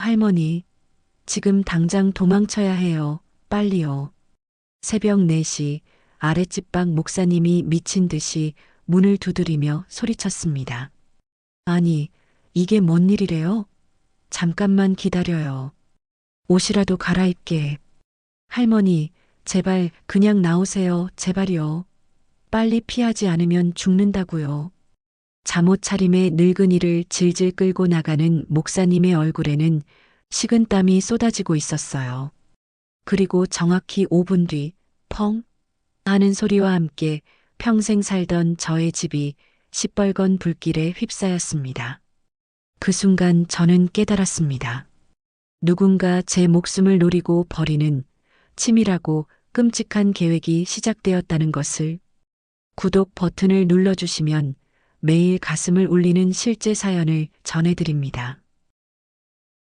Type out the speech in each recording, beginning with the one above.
할머니, 지금 당장 도망쳐야 해요. 빨리요. 새벽 4시 아랫집 방 목사님이 미친 듯이 문을 두드리며 소리쳤습니다. 아니, 이게 뭔 일이래요? 잠깐만 기다려요. 옷이라도 갈아입게. 할머니, 제발 그냥 나오세요. 제발요. 빨리 피하지 않으면 죽는다고요. 잠옷 차림의 늙은이를 질질 끌고 나가는 목사님의 얼굴에는 식은땀이 쏟아지고 있었어요. 그리고 정확히 5분 뒤, 펑 하는 소리와 함께 평생 살던 저의 집이 시뻘건 불길에 휩싸였습니다. 그 순간 저는 깨달았습니다. 누군가 제 목숨을 노리고 벌이는 치밀하고 끔찍한 계획이 시작되었다는 것을. 구독 버튼을 눌러주시면 매일 가슴을 울리는 실제 사연을 전해드립니다.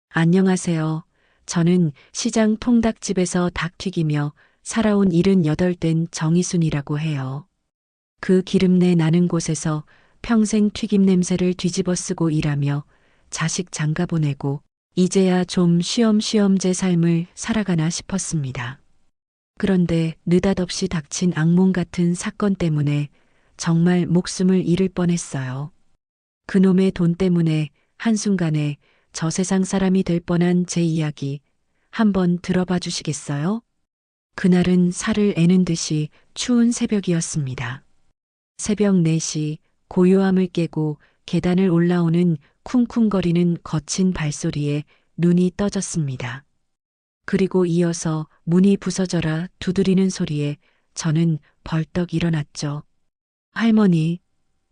안녕하세요. 저는 시장 통닭집에서 닭 튀기며 살아온 78된 정희순이라고 해요. 그 기름내 나는 곳에서 평생 튀김 냄새를 뒤집어 쓰고 일하며 자식 장가 보내고 이제야 좀 쉬엄쉬엄 제 삶을 살아가나 싶었습니다. 그런데 느닷없이 닥친 악몽 같은 사건 때문에 정말 목숨을 잃을 뻔했어요. 그놈의 돈 때문에 한순간에 저 세상 사람이 될 뻔한 제 이야기 한번 들어봐 주시겠어요? 그날은 살을 애는 듯이 추운 새벽이었습니다. 새벽 4시 고요함을 깨고 계단을 올라오는 쿵쿵거리는 거친 발소리에 눈이 떠졌습니다. 그리고 이어서 문이 부서져라 두드리는 소리에 저는 벌떡 일어났죠. 할머니,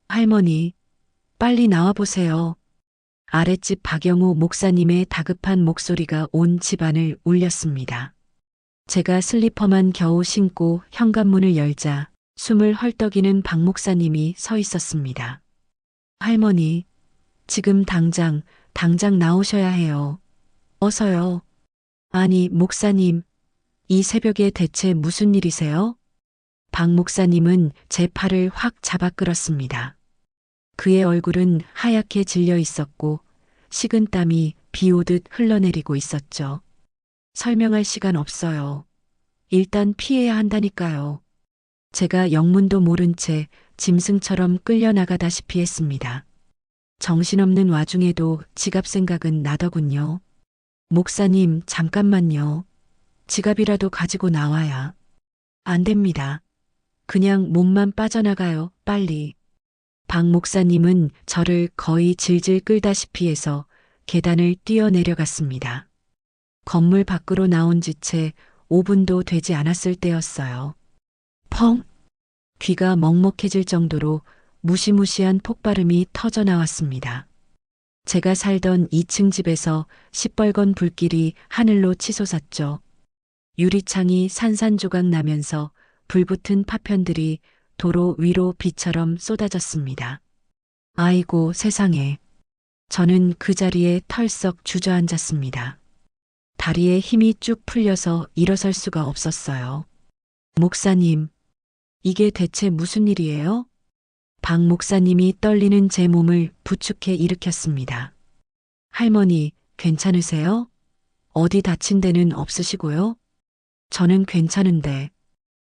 할머니, 빨리 나와보세요. 아랫집 박영호 목사님의 다급한 목소리가 온 집안을 울렸습니다. 제가 슬리퍼만 겨우 신고 현관문을 열자 숨을 헐떡이는 박 목사님이 서 있었습니다. 할머니, 지금 당장 나오셔야 해요. 어서요. 아니, 목사님, 이 새벽에 대체 무슨 일이세요? 박 목사님은 제 팔을 확 잡아 끌었습니다. 그의 얼굴은 하얗게 질려 있었고 식은땀이 비 오듯 흘러내리고 있었죠. 설명할 시간 없어요. 일단 피해야 한다니까요. 제가 영문도 모른 채 짐승처럼 끌려나가다시피 했습니다. 정신없는 와중에도 지갑 생각은 나더군요. 목사님, 잠깐만요. 지갑이라도 가지고 나와야. 안 됩니다. 그냥 몸만 빠져나가요, 빨리. 박 목사님은 저를 거의 질질 끌다시피 해서 계단을 뛰어내려갔습니다. 건물 밖으로 나온 지 채 5분도 되지 않았을 때였어요. 펑! 귀가 먹먹해질 정도로 무시무시한 폭발음이 터져 나왔습니다. 제가 살던 2층 집에서 시뻘건 불길이 하늘로 치솟았죠. 유리창이 산산조각 나면서 불붙은 파편들이 도로 위로 비처럼 쏟아졌습니다. 아이고 세상에. 저는 그 자리에 털썩 주저앉았습니다. 다리에 힘이 쭉 풀려서 일어설 수가 없었어요. 목사님, 이게 대체 무슨 일이에요? 박 목사님이 떨리는 제 몸을 부축해 일으켰습니다. 할머니, 괜찮으세요? 어디 다친 데는 없으시고요? 저는 괜찮은데.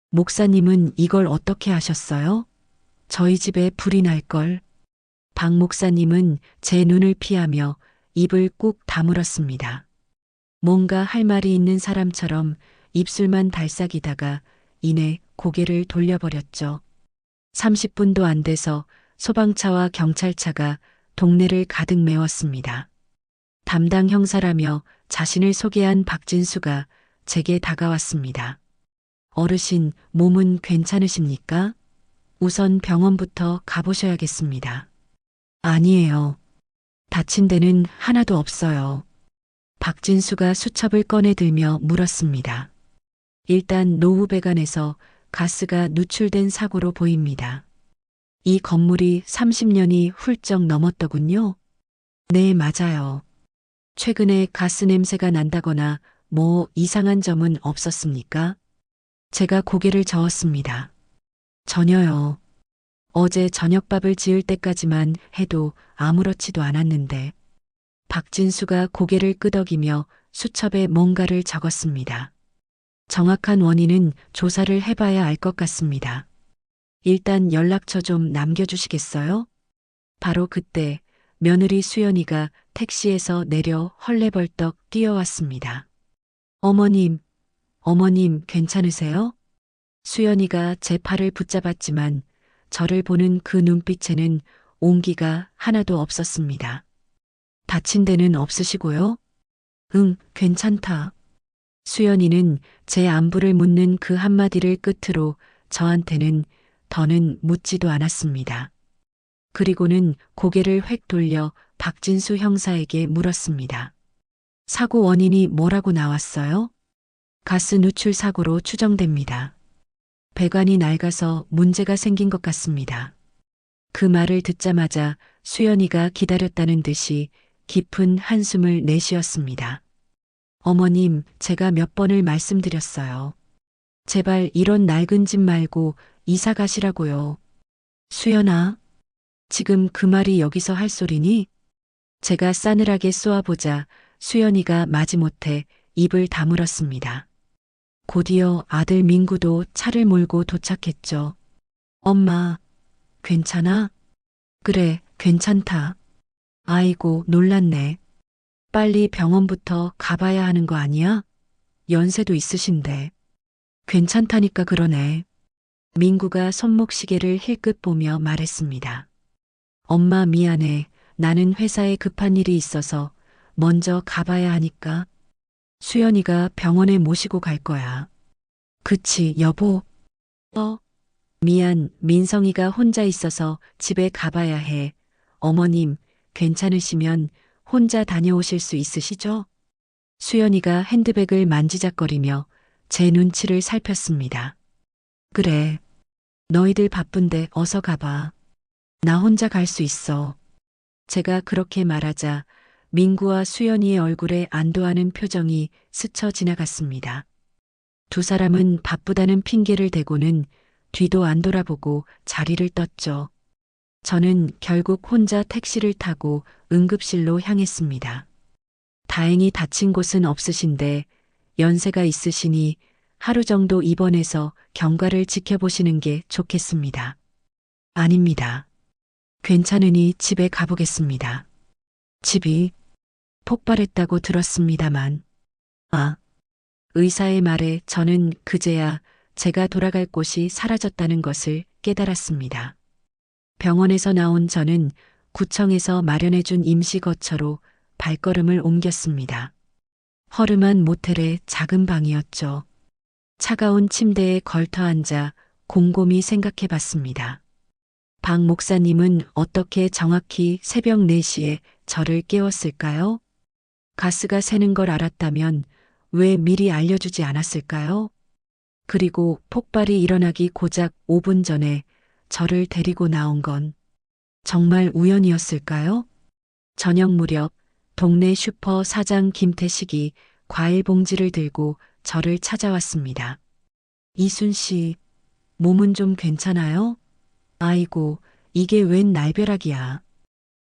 목사님은 이걸 어떻게 하셨어요? 저희 집에 불이 날 걸. 박 목사님은 제 눈을 피하며 입을 꾹 다물었습니다. 뭔가 할 말이 있는 사람처럼 입술만 달싹이다가 이내 고개를 돌려버렸죠. 30분도 안 돼서 소방차와 경찰차가 동네를 가득 메웠습니다. 담당 형사라며 자신을 소개한 박진수가 제게 다가왔습니다. 어르신, 몸은 괜찮으십니까? 우선 병원부터 가보셔야겠습니다. 아니에요. 다친 데는 하나도 없어요. 박진수가 수첩을 꺼내 들며 물었습니다. 일단 노후 배관에서 가스가 누출된 사고로 보입니다. 이 건물이 30년이 훌쩍 넘었더군요. 네, 맞아요. 최근에 가스 냄새가 난다거나 뭐 이상한 점은 없었습니까? 제가 고개를 저었습니다. 전혀요. 어제 저녁밥을 지을 때까지만 해도 아무렇지도 않았는데. 박진수가 고개를 끄덕이며 수첩에 뭔가를 적었습니다. 정확한 원인은 조사를 해봐야 알 것 같습니다. 일단 연락처 좀 남겨주시겠어요? 바로 그때 며느리 수연이가 택시에서 내려 헐레벌떡 뛰어왔습니다. 어머님, 어머님 괜찮으세요? 수연이가 제 팔을 붙잡았지만 저를 보는 그 눈빛에는 온기가 하나도 없었습니다. 다친 데는 없으시고요? 응, 괜찮다. 수연이는 제 안부를 묻는 그 한마디를 끝으로 저한테는 더는 묻지도 않았습니다. 그리고는 고개를 획 돌려 박진수 형사에게 물었습니다. 사고 원인이 뭐라고 나왔어요? 가스 누출 사고로 추정됩니다. 배관이 낡아서 문제가 생긴 것 같습니다. 그 말을 듣자마자 수연이가 기다렸다는 듯이 깊은 한숨을 내쉬었습니다. 어머님, 제가 몇 번을 말씀드렸어요. 제발 이런 낡은 집 말고 이사 가시라고요. 수연아, 지금 그 말이 여기서 할 소리니? 제가 싸늘하게 쏘아보자 수연이가 마지못해 입을 다물었습니다. 곧이어 아들 민구도 차를 몰고 도착했죠. 엄마, 괜찮아? 그래, 괜찮다. 아이고, 놀랐네. 빨리 병원부터 가봐야 하는 거 아니야? 연세도 있으신데. 괜찮다니까 그러네. 민구가 손목시계를 힐끗 보며 말했습니다. 엄마 미안해. 나는 회사에 급한 일이 있어서 먼저 가봐야 하니까. 수연이가 병원에 모시고 갈 거야. 그치, 여보? 미안, 민성이가 혼자 있어서 집에 가봐야 해. 어머님, 괜찮으시면 혼자 다녀오실 수 있으시죠? 수연이가 핸드백을 만지작거리며 제 눈치를 살폈습니다. 그래. 너희들 바쁜데 어서 가봐. 나 혼자 갈 수 있어. 제가 그렇게 말하자 민구와 수연이의 얼굴에 안도하는 표정이 스쳐 지나갔습니다. 두 사람은 바쁘다는 핑계를 대고는 뒤도 안 돌아보고 자리를 떴죠. 저는 결국 혼자 택시를 타고 응급실로 향했습니다. 다행히 다친 곳은 없으신데 연세가 있으시니 하루 정도 입원해서 경과를 지켜보시는 게 좋겠습니다. 아닙니다. 괜찮으니 집에 가보겠습니다. 집이 폭발했다고 들었습니다만. 아, 의사의 말에 저는 그제야 제가 돌아갈 곳이 사라졌다는 것을 깨달았습니다. 병원에서 나온 저는 구청에서 마련해준 임시거처로 발걸음을 옮겼습니다. 허름한 모텔의 작은 방이었죠. 차가운 침대에 걸터 앉아 곰곰이 생각해 봤습니다. 박 목사님은 어떻게 정확히 새벽 4시에 저를 깨웠을까요? 가스가 새는 걸 알았다면 왜 미리 알려주지 않았을까요? 그리고 폭발이 일어나기 고작 5분 전에 저를 데리고 나온 건 정말 우연이었을까요? 저녁 무렵 동네 슈퍼 사장 김태식이 과일 봉지를 들고 저를 찾아왔습니다. 이순 씨, 몸은 좀 괜찮아요? 아이고, 이게 웬 날벼락이야.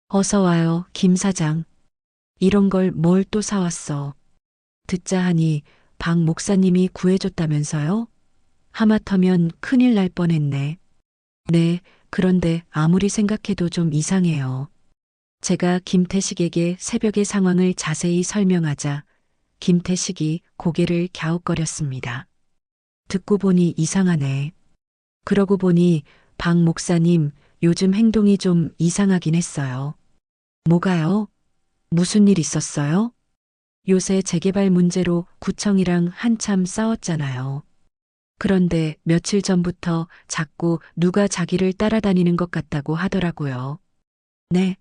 어서 와요, 김 사장. 이런 걸 뭘 또 사왔어. 듣자 하니 박 목사님이 구해줬다면서요? 하마터면 큰일 날 뻔했네. 네, 그런데 아무리 생각해도 좀 이상해요. 제가 김태식에게 새벽의 상황을 자세히 설명하자 김태식이 고개를 갸웃거렸습니다. 듣고 보니 이상하네. 그러고 보니 박 목사님 요즘 행동이 좀 이상하긴 했어요. 뭐가요? 무슨 일 있었어요? 요새 재개발 문제로 구청이랑 한참 싸웠잖아요. 그런데 며칠 전부터 자꾸 누가 자기를 따라다니는 것 같다고 하더라고요. 네?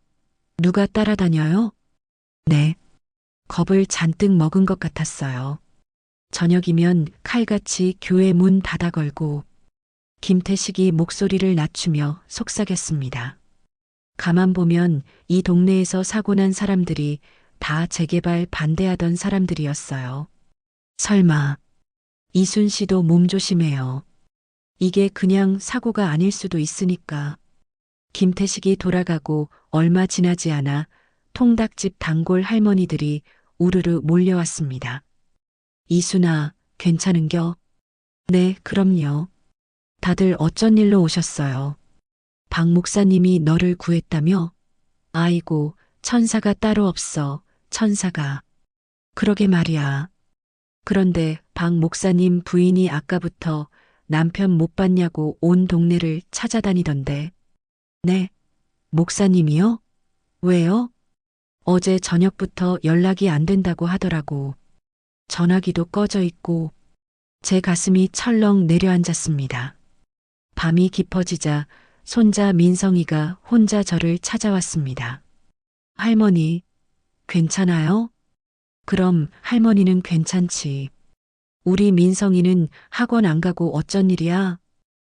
누가 따라다녀요? 네. 겁을 잔뜩 먹은 것 같았어요. 저녁이면 칼같이 교회 문 닫아 걸고 김태식이 목소리를 낮추며 속삭였습니다. 가만 보면 이 동네에서 사고 난 사람들이 다 재개발 반대하던 사람들이었어요. 설마 이순 씨도 몸조심해요. 이게 그냥 사고가 아닐 수도 있으니까. 김태식이 돌아가고 얼마 지나지 않아 민구와 수연이가 통닭집 단골 할머니들이 우르르 몰려왔습니다. 이순아, 괜찮은겨? 네, 그럼요. 다들 어쩐 일로 오셨어요? 박 목사님이 너를 구했다며? 아이고, 천사가 따로 없어, 천사가. 그러게 말이야. 그런데 박 목사님 부인이 아까부터 남편 못 봤냐고 온 동네를 찾아다니던데. 네, 목사님이요? 왜요? 어제 저녁부터 연락이 안 된다고 하더라고. 전화기도 꺼져 있고 제 가슴이 철렁 내려앉았습니다. 밤이 깊어지자 손자 민성이가 혼자 저를 찾아왔습니다. 할머니, 괜찮아요? 그럼 할머니는 괜찮지. 우리 민성이는 학원 안 가고 어쩐 일이야?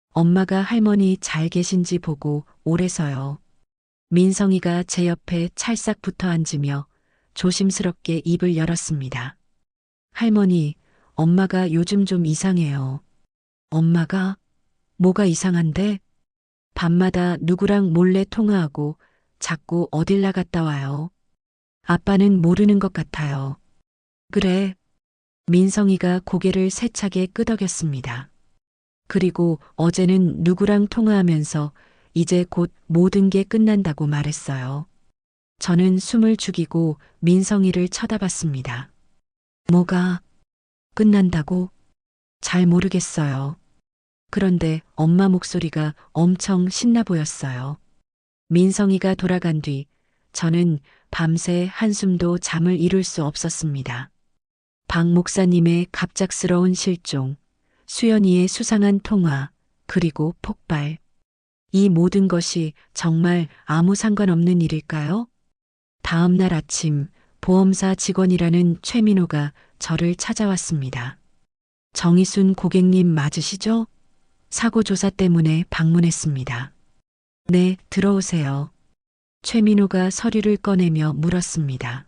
엄마가 할머니 잘 계신지 보고 오래서요. 민성이가 제 옆에 찰싹 붙어 앉으며 조심스럽게 입을 열었습니다. 할머니, 엄마가 요즘 좀 이상해요. 엄마가? 뭐가 이상한데? 밤마다 누구랑 몰래 통화하고 자꾸 어딜 나갔다 와요. 아빠는 모르는 것 같아요. 그래. 민성이가 고개를 세차게 끄덕였습니다. 그리고 어제는 누구랑 통화하면서 이제 곧 모든 게 끝난다고 말했어요. 저는 숨을 죽이고 민성이를 쳐다봤습니다. 뭐가 끝난다고? 잘 모르겠어요. 그런데 엄마 목소리가 엄청 신나 보였어요. 민성이가 돌아간 뒤 저는 밤새 한숨도 잠을 이룰 수 없었습니다. 박 목사님의 갑작스러운 실종, 수연이의 수상한 통화, 그리고 폭발. 이 모든 것이 정말 아무 상관없는 일일까요? 다음 날 아침 보험사 직원이라는 최민호가 저를 찾아왔습니다. 정희순 고객님 맞으시죠? 사고 조사 때문에 방문했습니다. 네, 들어오세요. 최민호가 서류를 꺼내며 물었습니다.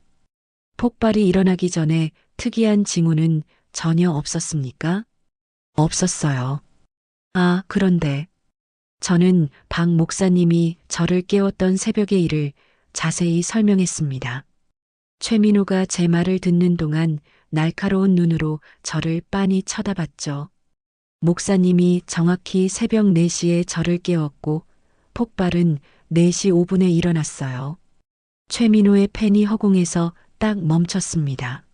폭발이 일어나기 전에 특이한 징후는 전혀 없었습니까? 없었어요. 아, 그런데 저는 박 목사님이 저를 깨웠던 새벽의 일을 자세히 설명했습니다. 최민호가 제 말을 듣는 동안 날카로운 눈으로 저를 빤히 쳐다봤죠. 목사님이 정확히 새벽 4시에 저를 깨웠고 폭발은 4시 5분에 일어났어요. 최민호의 펜이 허공에서 딱 멈췄습니다.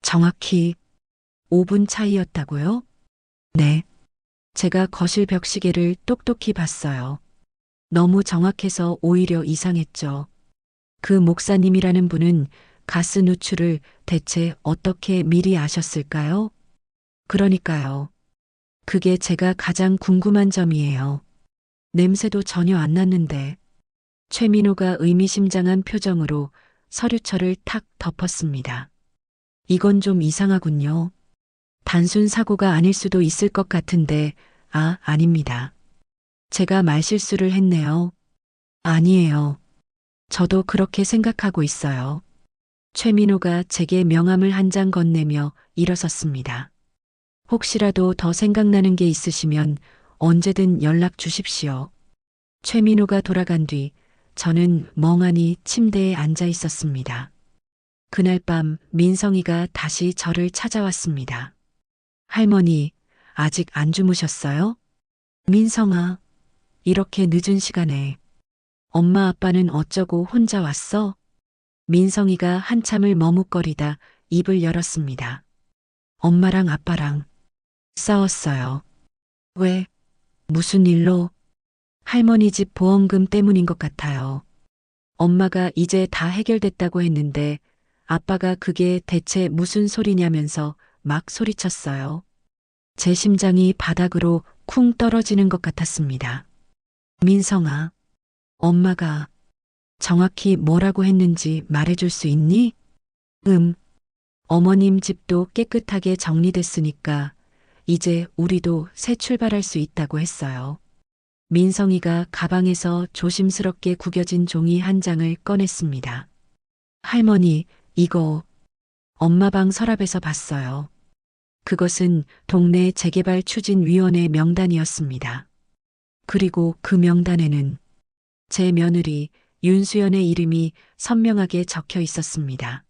정확히 5분 차이였다고요? 네. 제가 거실 벽시계를 똑똑히 봤어요. 너무 정확해서 오히려 이상했죠. 그 목사님이라는 분은 가스 누출을 대체 어떻게 미리 아셨을까요? 그러니까요. 그게 제가 가장 궁금한 점이에요. 냄새도 전혀 안 났는데. 최민호가 의미심장한 표정으로 서류철을 탁 덮었습니다. 이건 좀 이상하군요. 단순 사고가 아닐 수도 있을 것 같은데, 아닙니다. 제가 말실수를 했네요. 아니에요. 저도 그렇게 생각하고 있어요. 최민호가 제게 명함을 한 장 건네며 일어섰습니다. 혹시라도 더 생각나는 게 있으시면 언제든 연락 주십시오. 최민호가 돌아간 뒤 저는 멍하니 침대에 앉아 있었습니다. 그날 밤 민성이가 다시 저를 찾아왔습니다. 할머니, 아직 안 주무셨어요? 민성아, 이렇게 늦은 시간에 엄마 아빠는 어쩌고 혼자 왔어? 민성이가 한참을 머뭇거리다 입을 열었습니다. 엄마랑 아빠랑 싸웠어요. 왜? 무슨 일로? 할머니 집 보험금 때문인 것 같아요. 엄마가 이제 다 해결됐다고 했는데 아빠가 그게 대체 무슨 소리냐면서 막 소리쳤어요. 제 심장이 바닥으로 쿵 떨어지는 것 같았습니다. 민성아, 엄마가 정확히 뭐라고 했는지 말해줄 수 있니? 어머님 집도 깨끗하게 정리됐으니까 이제 우리도 새 출발할 수 있다고 했어요. 민성이가 가방에서 조심스럽게 구겨진 종이 한 장을 꺼냈습니다. 할머니, 이거 엄마 방 서랍에서 봤어요. 그것은 동네 재개발 추진위원회 명단이었습니다. 그리고 그 명단에는 제 며느리 윤수연의 이름이 선명하게 적혀 있었습니다.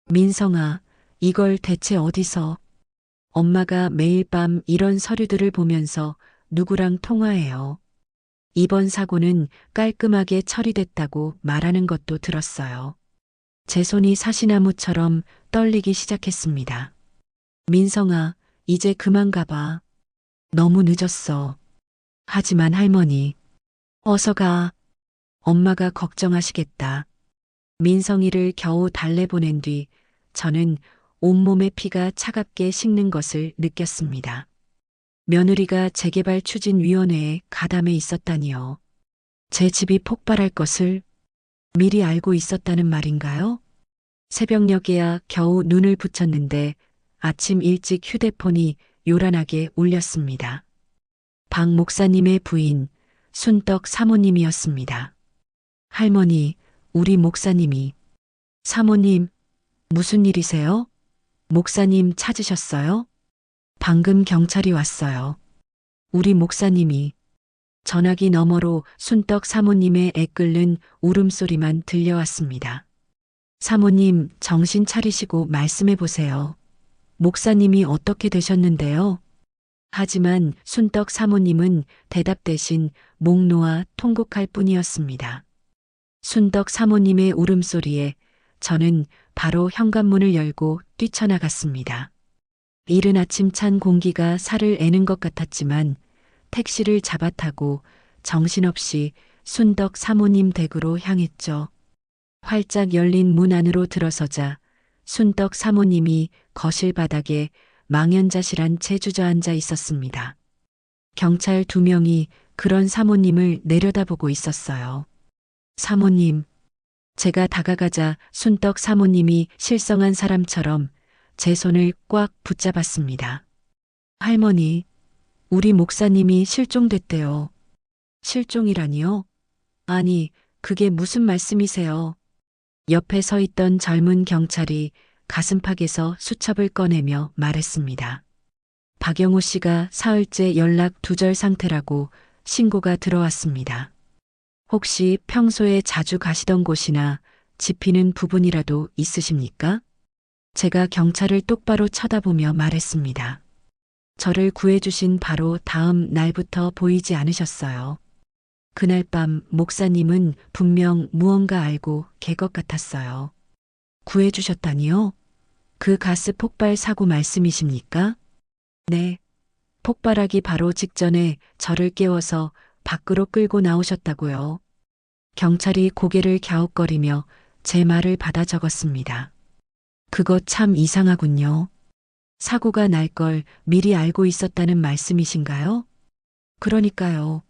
민성아, 이걸 대체 어디서? 엄마가 매일 밤 이런 서류들을 보면서 누구랑 통화해요. 이번 사고는 깔끔하게 처리됐다고 말하는 것도 들었어요. 제 손이 사시나무처럼 떨리기 시작했습니다. 민성아, 이제 그만 가봐. 너무 늦었어. 하지만 할머니, 어서 가. 엄마가 걱정하시겠다. 민성이를 겨우 달래보낸 뒤 저는 온몸의 피가 차갑게 식는 것을 느꼈습니다. 며느리가 재개발 추진위원회에 가담해 있었다니요. 제 집이 폭발할 것을 미리 알고 있었다는 말인가요? 새벽녘에야 겨우 눈을 붙였는데 아침 일찍 휴대폰이 요란하게 울렸습니다. 박 목사님의 부인 순떡 사모님이었습니다. 할머니, 우리 목사님이. 사모님, 무슨 일이세요? 목사님 찾으셨어요? 방금 경찰이 왔어요. 우리 목사님이. 전화기 너머로 순떡 사모님의 애끓는 울음소리만 들려왔습니다. 사모님, 정신 차리시고 말씀해 보세요. 목사님이 어떻게 되셨는데요? 하지만 순떡 사모님은 대답 대신 목 놓아 통곡할 뿐이었습니다. 순떡 사모님의 울음소리에 저는 바로 현관문을 열고 뛰쳐나갔습니다. 이른 아침 찬 공기가 살을 애는 것 같았지만 택시를 잡아타고 정신없이 순덕 사모님 댁으로 향했죠. 활짝 열린 문 안으로 들어서자 순덕 사모님이 거실 바닥에 망연자실한 채 주저앉아 있었습니다. 경찰 2명이 그런 사모님을 내려다보고 있었어요. 사모님, 제가 다가가자 순떡 사모님이 실성한 사람처럼 제 손을 꽉 붙잡았습니다. 할머니, 우리 목사님이 실종됐대요. 실종이라니요? 아니, 그게 무슨 말씀이세요? 옆에 서 있던 젊은 경찰이 가슴팍에서 수첩을 꺼내며 말했습니다. 박영호 씨가 사흘째 연락 두절 상태라고 신고가 들어왔습니다. 혹시 평소에 자주 가시던 곳이나 짚이는 부분이라도 있으십니까? 제가 경찰을 똑바로 쳐다보며 말했습니다. 저를 구해주신 바로 다음 날부터 보이지 않으셨어요. 그날 밤 목사님은 분명 무언가 알고 개 것 같았어요. 구해주셨다니요? 그 가스 폭발 사고 말씀이십니까? 네. 폭발하기 바로 직전에 저를 깨워서 밖으로 끌고 나오셨다고요. 경찰이 고개를 갸웃거리며 제 말을 받아 적었습니다. 그거 참 이상하군요. 사고가 날 걸 미리 알고 있었다는 말씀이신가요? 그러니까요.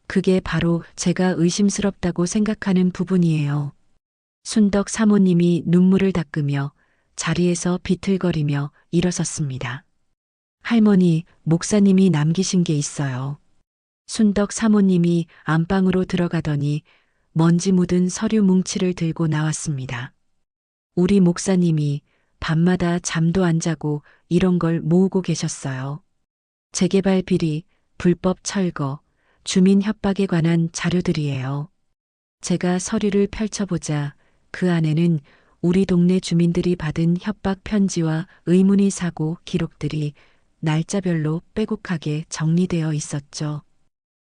그게 바로 제가 의심스럽다고 생각하는 부분이에요. 순덕 사모님이 눈물을 닦으며 자리에서 비틀거리며 일어섰습니다. 할머니, 목사님이 남기신 게 있어요. 순덕 사모님이 안방으로 들어가더니 먼지 묻은 서류 뭉치를 들고 나왔습니다. 우리 목사님이 밤마다 잠도 안 자고 이런 걸 모으고 계셨어요. 재개발 비리, 불법 철거, 주민 협박에 관한 자료들이에요. 제가 서류를 펼쳐보자 그 안에는 우리 동네 주민들이 받은 협박 편지와 의문의 사고 기록들이 날짜별로 빼곡하게 정리되어 있었죠.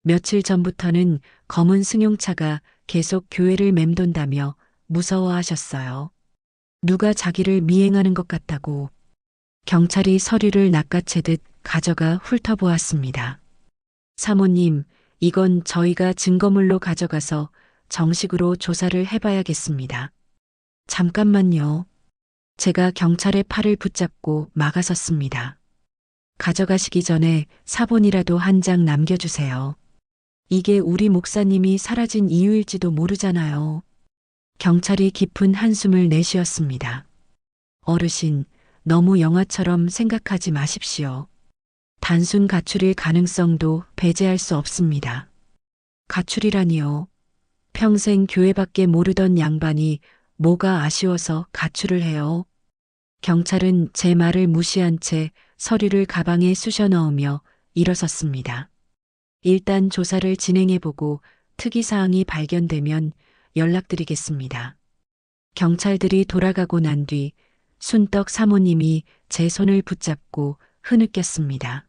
며칠 전부터는 검은 승용차가 계속 교회를 맴돈다며 무서워하셨어요. 누가 자기를 미행하는 것 같다고. 경찰이 서류를 낚아채듯 가져가 훑어보았습니다. 사모님, 이건 저희가 증거물로 가져가서 정식으로 조사를 해봐야겠습니다. 잠깐만요. 제가 경찰의 팔을 붙잡고 막아섰습니다. 가져가시기 전에 사본이라도 한 장 남겨주세요. 이게 우리 목사님이 사라진 이유일지도 모르잖아요. 경찰이 깊은 한숨을 내쉬었습니다. 어르신, 너무 영화처럼 생각하지 마십시오. 단순 가출일 가능성도 배제할 수 없습니다. 가출이라니요. 평생 교회밖에 모르던 양반이 뭐가 아쉬워서 가출을 해요. 경찰은 제 말을 무시한 채 서류를 가방에 쑤셔 넣으며 일어섰습니다. 일단 조사를 진행해보고 특이사항이 발견되면 연락드리겠습니다. 경찰들이 돌아가고 난 뒤 순떡 사모님이 제 손을 붙잡고 흐느꼈습니다.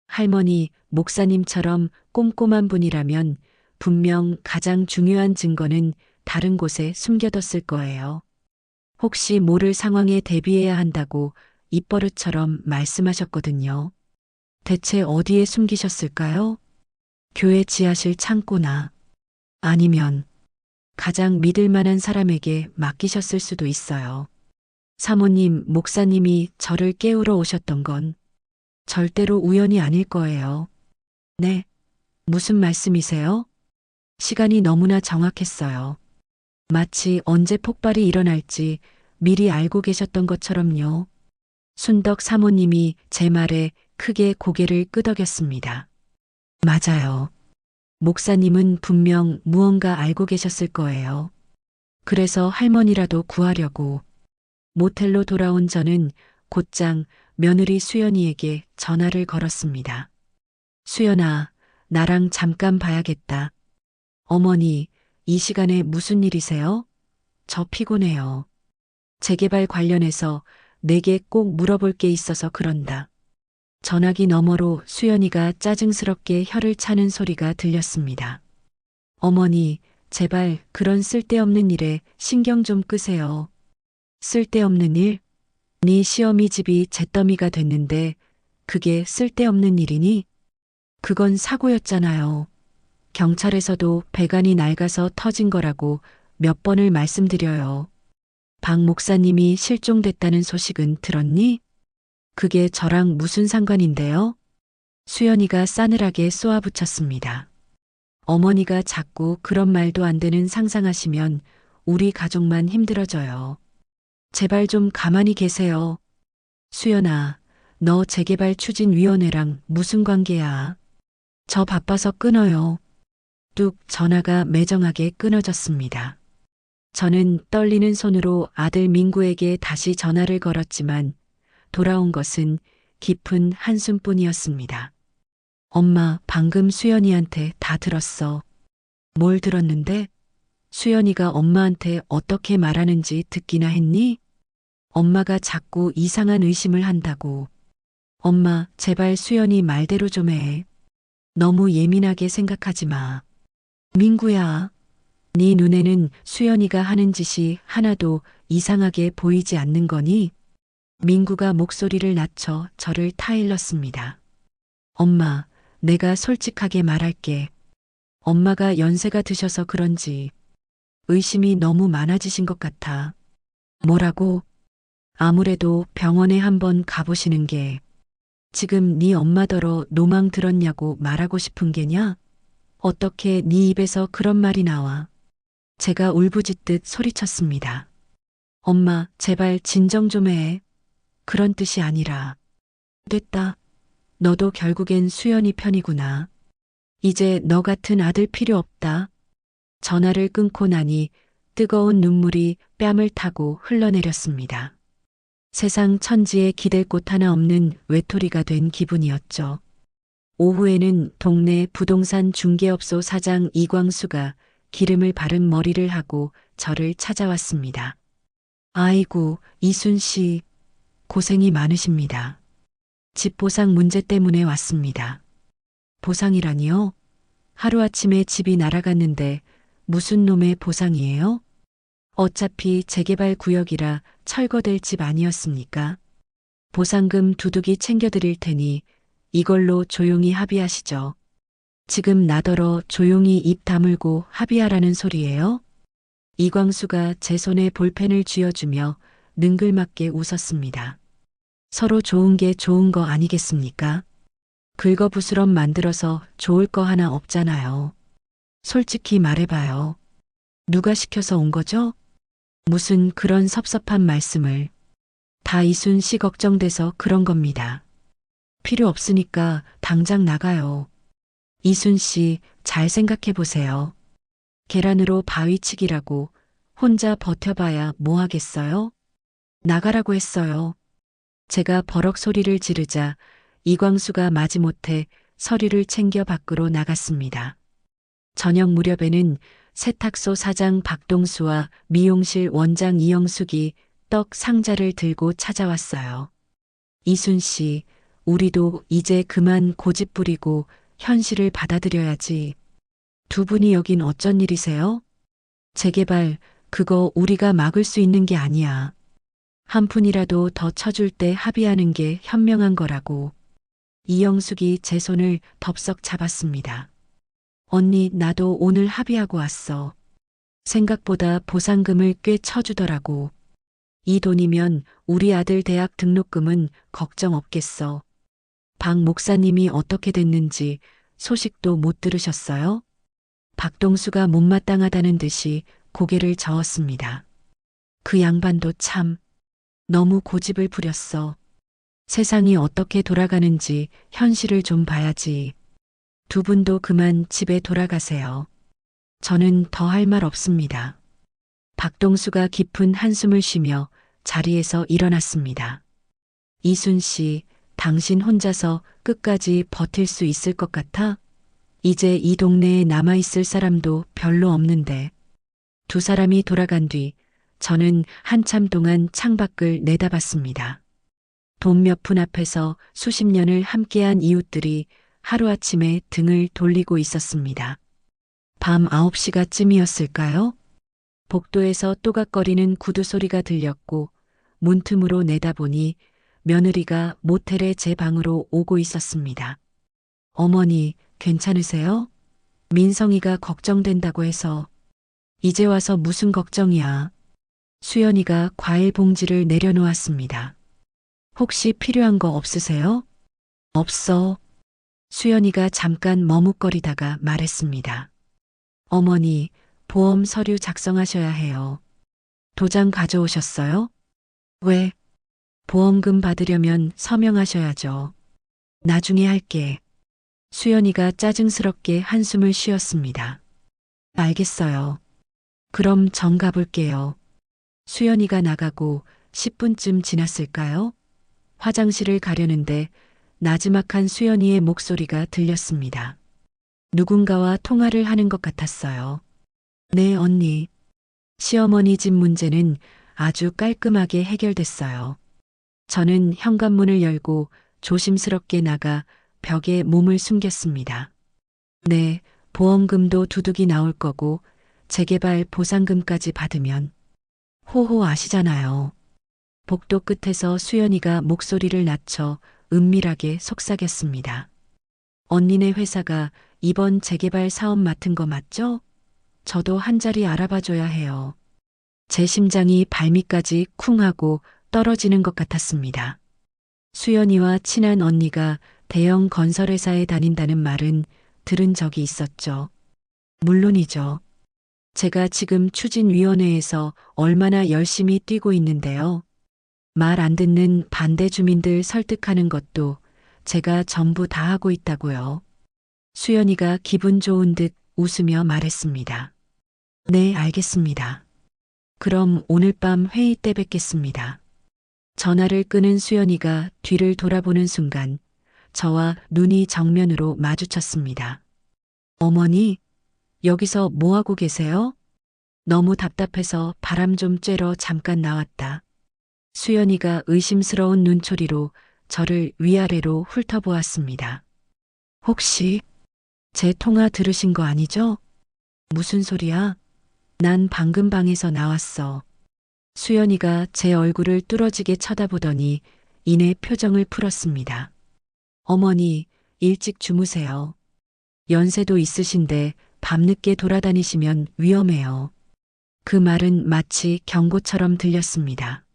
할머니, 목사님처럼 꼼꼼한 분이라면 분명 가장 중요한 증거는 다른 곳에 숨겨뒀을 거예요. 혹시 모를 상황에 대비해야 한다고 입버릇처럼 말씀하셨거든요. 대체 어디에 숨기셨을까요? 교회 지하실 창고나 아니면 가장 믿을 만한 사람에게 맡기셨을 수도 있어요. 사모님, 목사님이 저를 깨우러 오셨던 건 절대로 우연이 아닐 거예요. 네, 무슨 말씀이세요? 시간이 너무나 정확했어요. 마치 언제 폭발이 일어날지 미리 알고 계셨던 것처럼요. 순덕 사모님이 제 말에 크게 고개를 끄덕였습니다. 맞아요. 목사님은 분명 무언가 알고 계셨을 거예요. 그래서 할머니라도 구하려고 모텔로 돌아온 저는 곧장 며느리 수연이에게 전화를 걸었습니다. 수연아, 나랑 잠깐 봐야겠다. 어머니, 이 시간에 무슨 일이세요? 저 피곤해요. 재개발 관련해서 내게 꼭 물어볼 게 있어서 그런다. 전화기 너머로 수연이가 짜증스럽게 혀를 차는 소리가 들렸습니다. 어머니, 제발 그런 쓸데없는 일에 신경 좀 끄세요. 쓸데없는 일? 네 시어미 집이 잿더미가 됐는데 그게 쓸데없는 일이니? 그건 사고였잖아요. 경찰에서도 배관이 낡아서 터진 거라고 몇 번을 말씀드려요. 박 목사님이 실종됐다는 소식은 들었니? 그게 저랑 무슨 상관인데요? 수연이가 싸늘하게 쏘아붙였습니다. 어머니가 자꾸 그런 말도 안 되는 상상하시면 우리 가족만 힘들어져요. 제발 좀 가만히 계세요. 수연아, 너 재개발 추진위원회랑 무슨 관계야? 저 바빠서 끊어요. 뚝 전화가 매정하게 끊어졌습니다. 저는 떨리는 손으로 아들 민구에게 다시 전화를 걸었지만 돌아온 것은 깊은 한숨뿐이었습니다. 엄마, 방금 수연이한테 다 들었어. 뭘 들었는데? 수연이가 엄마한테 어떻게 말하는지 듣기나 했니? 엄마가 자꾸 이상한 의심을 한다고. 엄마, 제발 수연이 말대로 좀 해. 너무 예민하게 생각하지 마. 민구야, 네 눈에는 수연이가 하는 짓이 하나도 이상하게 보이지 않는 거니? 민구가 목소리를 낮춰 저를 타일렀습니다. 엄마, 내가 솔직하게 말할게. 엄마가 연세가 드셔서 그런지 의심이 너무 많아지신 것 같아. 뭐라고? 아무래도 병원에 한번 가보시는 게 지금 네 엄마더러 노망 들었냐고 말하고 싶은 게냐? 어떻게 네 입에서 그런 말이 나와? 제가 울부짖듯 소리쳤습니다. 엄마, 제발 진정 좀 해. 그런 뜻이 아니라. 됐다. 너도 결국엔 수연이 편이구나. 이제 너 같은 아들 필요 없다. 전화를 끊고 나니 뜨거운 눈물이 뺨을 타고 흘러내렸습니다. 세상 천지에 기댈 곳 하나 없는 외톨이가 된 기분이었죠. 오후에는 동네 부동산 중개업소 사장 이광수가 기름을 바른 머리를 하고 저를 찾아왔습니다. 아이고, 이순 씨, 고생이 많으십니다. 집 보상 문제 때문에 왔습니다. 보상이라니요? 하루아침에 집이 날아갔는데 무슨 놈의 보상이에요? 어차피 재개발 구역이라 철거될 집 아니었습니까? 보상금 두둑이 챙겨드릴 테니 이걸로 조용히 합의하시죠. 지금 나더러 조용히 입 다물고 합의하라는 소리예요? 이광수가 제 손에 볼펜을 쥐어주며 능글맞게 웃었습니다. 서로 좋은 게 좋은 거 아니겠습니까? 긁어부스럼 만들어서 좋을 거 하나 없잖아요. 솔직히 말해봐요. 누가 시켜서 온 거죠? 무슨 그런 섭섭한 말씀을. 다 이순 씨 걱정돼서 그런 겁니다. 필요 없으니까 당장 나가요. 이순 씨, 잘 생각해 보세요. 계란으로 바위치기라고 혼자 버텨봐야 뭐 하겠어요? 나가라고 했어요. 제가 버럭 소리를 지르자 이광수가 마지못해 서류를 챙겨 밖으로 나갔습니다. 저녁 무렵에는 세탁소 사장 박동수와 미용실 원장 이영숙이 떡 상자를 들고 찾아왔어요. 이순 씨, 우리도 이제 그만 고집 부리고 현실을 받아들여야지. 두 분이 여긴 어쩐 일이세요? 재개발, 그거 우리가 막을 수 있는 게 아니야. 한 푼이라도 더 쳐줄 때 합의하는 게 현명한 거라고. 이영숙이 제 손을 덥석 잡았습니다. 언니, 나도 오늘 합의하고 왔어. 생각보다 보상금을 꽤 쳐주더라고. 이 돈이면 우리 아들 대학 등록금은 걱정 없겠어. 박 목사님이 어떻게 됐는지 소식도 못 들으셨어요? 박동수가 못마땅하다는 듯이 고개를 저었습니다. 그 양반도 참 너무 고집을 부렸어. 세상이 어떻게 돌아가는지 현실을 좀 봐야지. 두 분도 그만 집에 돌아가세요. 저는 더 할 말 없습니다. 박동수가 깊은 한숨을 쉬며 자리에서 일어났습니다. 이순 씨, 당신 혼자서 끝까지 버틸 수 있을 것 같아? 이제 이 동네에 남아있을 사람도 별로 없는데. 두 사람이 돌아간 뒤 저는 한참 동안 창밖을 내다봤습니다. 돈 몇 푼 앞에서 수십 년을 함께한 이웃들이 하루아침에 등을 돌리고 있었습니다. 밤 9시가쯤이었을까요? 복도에서 또각거리는 구두 소리가 들렸고 문틈으로 내다보니 며느리가 모텔에 제 방으로 오고 있었습니다. 어머니, 괜찮으세요? 민성이가 걱정된다고 해서. 이제 와서 무슨 걱정이야. 수연이가 과일 봉지를 내려놓았습니다. 혹시 필요한 거 없으세요? 없어. 수연이가 잠깐 머뭇거리다가 말했습니다. 어머니, 보험 서류 작성하셔야 해요. 도장 가져오셨어요? 왜? 보험금 받으려면 서명하셔야죠. 나중에 할게. 수연이가 짜증스럽게 한숨을 쉬었습니다. 알겠어요. 그럼 전 가볼게요. 수연이가 나가고 10분쯤 지났을까요? 화장실을 가려는데 나지막한 수연이의 목소리가 들렸습니다. 누군가와 통화를 하는 것 같았어요. 네, 언니. 시어머니 집 문제는 아주 깔끔하게 해결됐어요. 저는 현관문을 열고 조심스럽게 나가 벽에 몸을 숨겼습니다. 네, 보험금도 두둑이 나올 거고 재개발 보상금까지 받으면. 호호 아시잖아요. 복도 끝에서 수연이가 목소리를 낮춰 은밀하게 속삭였습니다. 언니네 회사가 이번 재개발 사업 맡은 거 맞죠? 저도 한 자리 알아봐줘야 해요. 제 심장이 발밑까지 쿵 하고 떨어지는 것 같았습니다. 수연이와 친한 언니가 대형 건설회사에 다닌다는 말은 들은 적이 있었죠. 물론이죠. 제가 지금 추진위원회에서 얼마나 열심히 뛰고 있는데요. 말 안 듣는 반대 주민들 설득하는 것도 제가 전부 다 하고 있다고요. 수연이가 기분 좋은 듯 웃으며 말했습니다. 네, 알겠습니다. 그럼 오늘 밤 회의 때 뵙겠습니다. 전화를 끄는 수연이가 뒤를 돌아보는 순간 저와 눈이 정면으로 마주쳤습니다. 어머니, 여기서 뭐 하고 계세요? 너무 답답해서 바람 좀 쬐러 잠깐 나왔다. 수연이가 의심스러운 눈초리로 저를 위아래로 훑어보았습니다. 혹시 제 통화 들으신 거 아니죠? 무슨 소리야? 난 방금 방에서 나왔어. 수연이가 제 얼굴을 뚫어지게 쳐다보더니 이내 표정을 풀었습니다. 어머니, 일찍 주무세요. 연세도 있으신데 밤늦게 돌아다니시면 위험해요. 그 말은 마치 경고처럼 들렸습니다.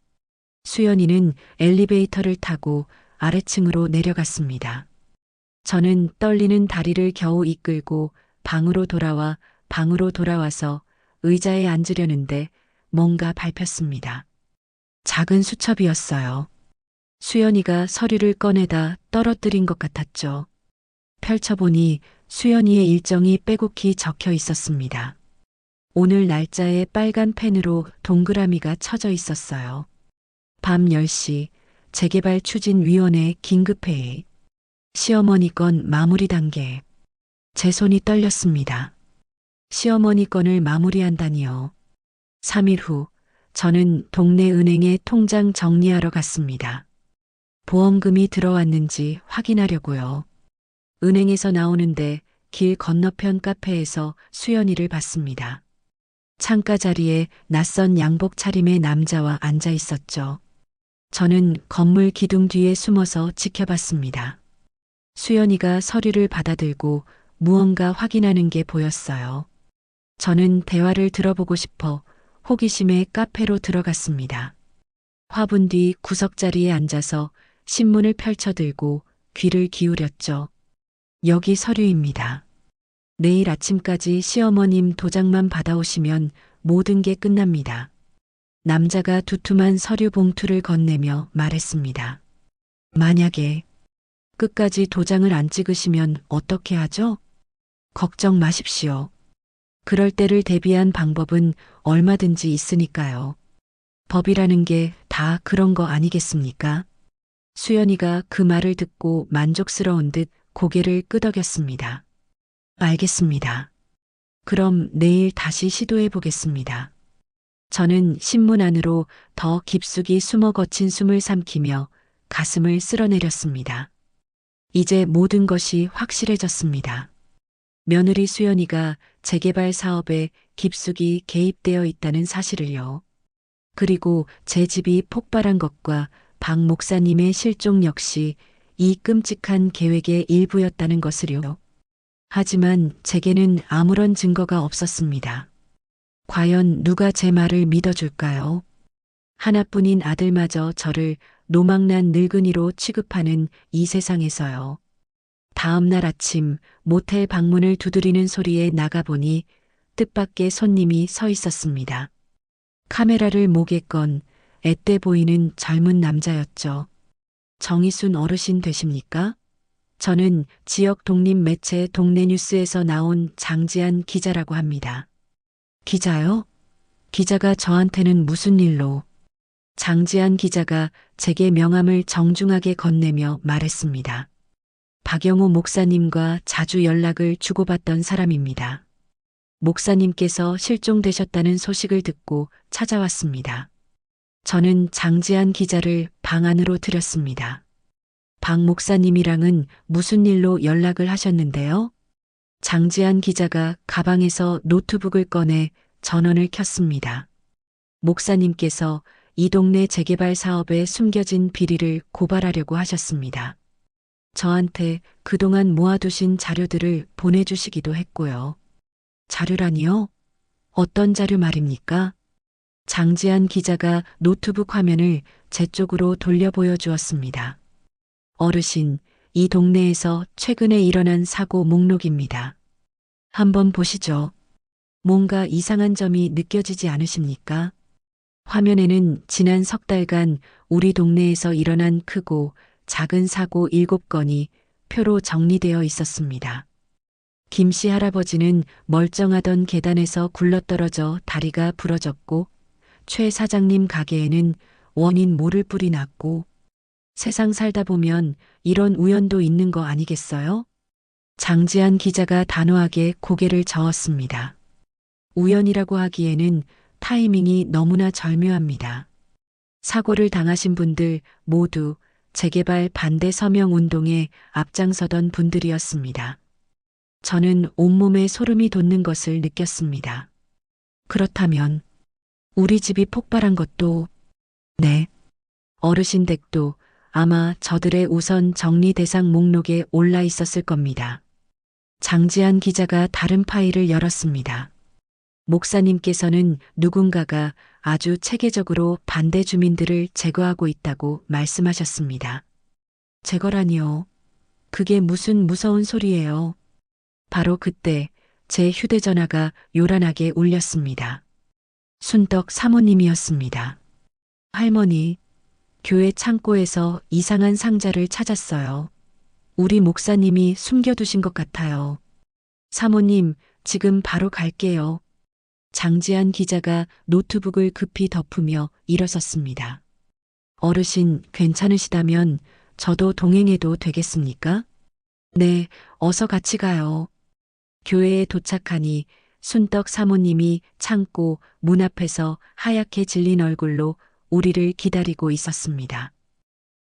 수연이는 엘리베이터를 타고 아래층으로 내려갔습니다. 저는 떨리는 다리를 겨우 이끌고 방으로 돌아와서 의자에 앉으려는데 뭔가 밟혔습니다. 작은 수첩이었어요. 수연이가 서류를 꺼내다 떨어뜨린 것 같았죠. 펼쳐보니 수연이의 일정이 빼곡히 적혀 있었습니다. 오늘 날짜에 빨간 펜으로 동그라미가 쳐져 있었어요. 밤 10시 재개발 추진위원회 긴급회의. 시어머니 건 마무리 단계. 제 손이 떨렸습니다. 시어머니 건을 마무리한다니요. 3일 후 저는 동네 은행에 통장 정리하러 갔습니다. 보험금이 들어왔는지 확인하려고요. 은행에서 나오는데 길 건너편 카페에서 수연이를 봤습니다. 창가 자리에 낯선 양복 차림의 남자와 앉아 있었죠. 저는 건물 기둥 뒤에 숨어서 지켜봤습니다. 수연이가 서류를 받아들고 무언가 확인하는 게 보였어요. 저는 대화를 들어보고 싶어 호기심에 카페로 들어갔습니다. 화분 뒤 구석자리에 앉아서 신문을 펼쳐들고 귀를 기울였죠. 여기 서류입니다. 내일 아침까지 시어머님 도장만 받아오시면 모든 게 끝납니다. 남자가 두툼한 서류 봉투를 건네며 말했습니다. 만약에 끝까지 도장을 안 찍으시면 어떻게 하죠? 걱정 마십시오. 그럴 때를 대비한 방법은 얼마든지 있으니까요. 법이라는 게 다 그런 거 아니겠습니까? 수연이가 그 말을 듣고 만족스러운 듯 고개를 끄덕였습니다. 알겠습니다. 그럼 내일 다시 시도해 보겠습니다. 저는 신문 안으로 더 깊숙이 숨어 거친 숨을 삼키며 가슴을 쓸어내렸습니다. 이제 모든 것이 확실해졌습니다. 며느리 수연이가 재개발 사업에 깊숙이 개입되어 있다는 사실을요. 그리고 제 집이 폭발한 것과 박 목사님의 실종 역시 이 끔찍한 계획의 일부였다는 것을요. 하지만 제게는 아무런 증거가 없었습니다. 과연 누가 제 말을 믿어줄까요? 하나뿐인 아들마저 저를 노망난 늙은이로 취급하는 이 세상에서요. 다음 날 아침 모텔 방문을 두드리는 소리에 나가보니 뜻밖의 손님이 서 있었습니다. 카메라를 목에 건 앳돼 보이는 젊은 남자였죠. 정의순 어르신 되십니까? 저는 지역 독립 매체 동네 뉴스에서 나온 장지한 기자라고 합니다. 기자요? 기자가 저한테는 무슨 일로? 장지한 기자가 제게 명함을 정중하게 건네며 말했습니다. 박영호 목사님과 자주 연락을 주고받던 사람입니다. 목사님께서 실종되셨다는 소식을 듣고 찾아왔습니다. 저는 장지한 기자를 방 안으로 들였습니다. 박 목사님이랑은 무슨 일로 연락을 하셨는데요? 장지한 기자가 가방에서 노트북을 꺼내 전원을 켰습니다. 목사님께서 이 동네 재개발 사업에 숨겨진 비리를 고발하려고 하셨습니다. 저한테 그동안 모아두신 자료들을 보내주시기도 했고요. 자료라니요? 어떤 자료 말입니까? 장지한 기자가 노트북 화면을 제 쪽으로 돌려 보여주었습니다. 어르신, 이 동네에서 최근에 일어난 사고 목록입니다. 한번 보시죠. 뭔가 이상한 점이 느껴지지 않으십니까? 화면에는 지난 석 달간 우리 동네에서 일어난 크고 작은 사고 7건이 표로 정리되어 있었습니다. 김 씨 할아버지는 멀쩡하던 계단에서 굴러떨어져 다리가 부러졌고 최 사장님 가게에는 원인 모를 불이 났고 세상 살다 보면 이런 우연도 있는 거 아니겠어요? 장지한 기자가 단호하게 고개를 저었습니다. 우연이라고 하기에는 타이밍이 너무나 절묘합니다. 사고를 당하신 분들 모두 재개발 반대 서명 운동에 앞장서던 분들이었습니다. 저는 온몸에 소름이 돋는 것을 느꼈습니다. 그렇다면 우리 집이 폭발한 것도, 네, 어르신 댁도 아마 저들의 우선 정리 대상 목록에 올라 있었을 겁니다. 장지한 기자가 다른 파일을 열었습니다. 목사님께서는 누군가가 아주 체계적으로 반대 주민들을 제거하고 있다고 말씀하셨습니다. 제거라니요. 그게 무슨 무서운 소리예요. 바로 그때 제 휴대전화가 요란하게 울렸습니다. 순덕 사모님이었습니다. 할머니, 교회 창고에서 이상한 상자를 찾았어요. 우리 목사님이 숨겨두신 것 같아요. 사모님, 지금 바로 갈게요. 장지한 기자가 노트북을 급히 덮으며 일어섰습니다. 어르신, 괜찮으시다면 저도 동행해도 되겠습니까? 네, 어서 같이 가요. 교회에 도착하니 순떡 사모님이 창고 문 앞에서 하얗게 질린 얼굴로 우리를 기다리고 있었습니다.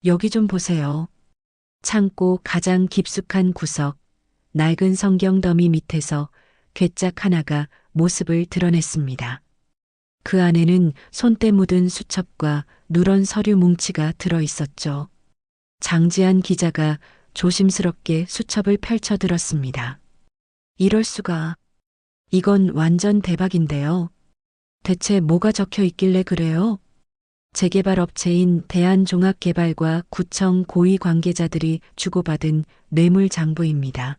여기 좀 보세요. 창고 가장 깊숙한 구석, 낡은 성경 더미 밑에서 괴짝 하나가 모습을 드러냈습니다. 그 안에는 손때 묻은 수첩과 누런 서류 뭉치가 들어 있었죠. 장지한 기자가 조심스럽게 수첩을 펼쳐 들었습니다. 이럴 수가. 이건 완전 대박인데요. 대체 뭐가 적혀 있길래 그래요? 재개발 업체인 대한종합개발과 구청 고위 관계자들이 주고받은 뇌물 장부입니다.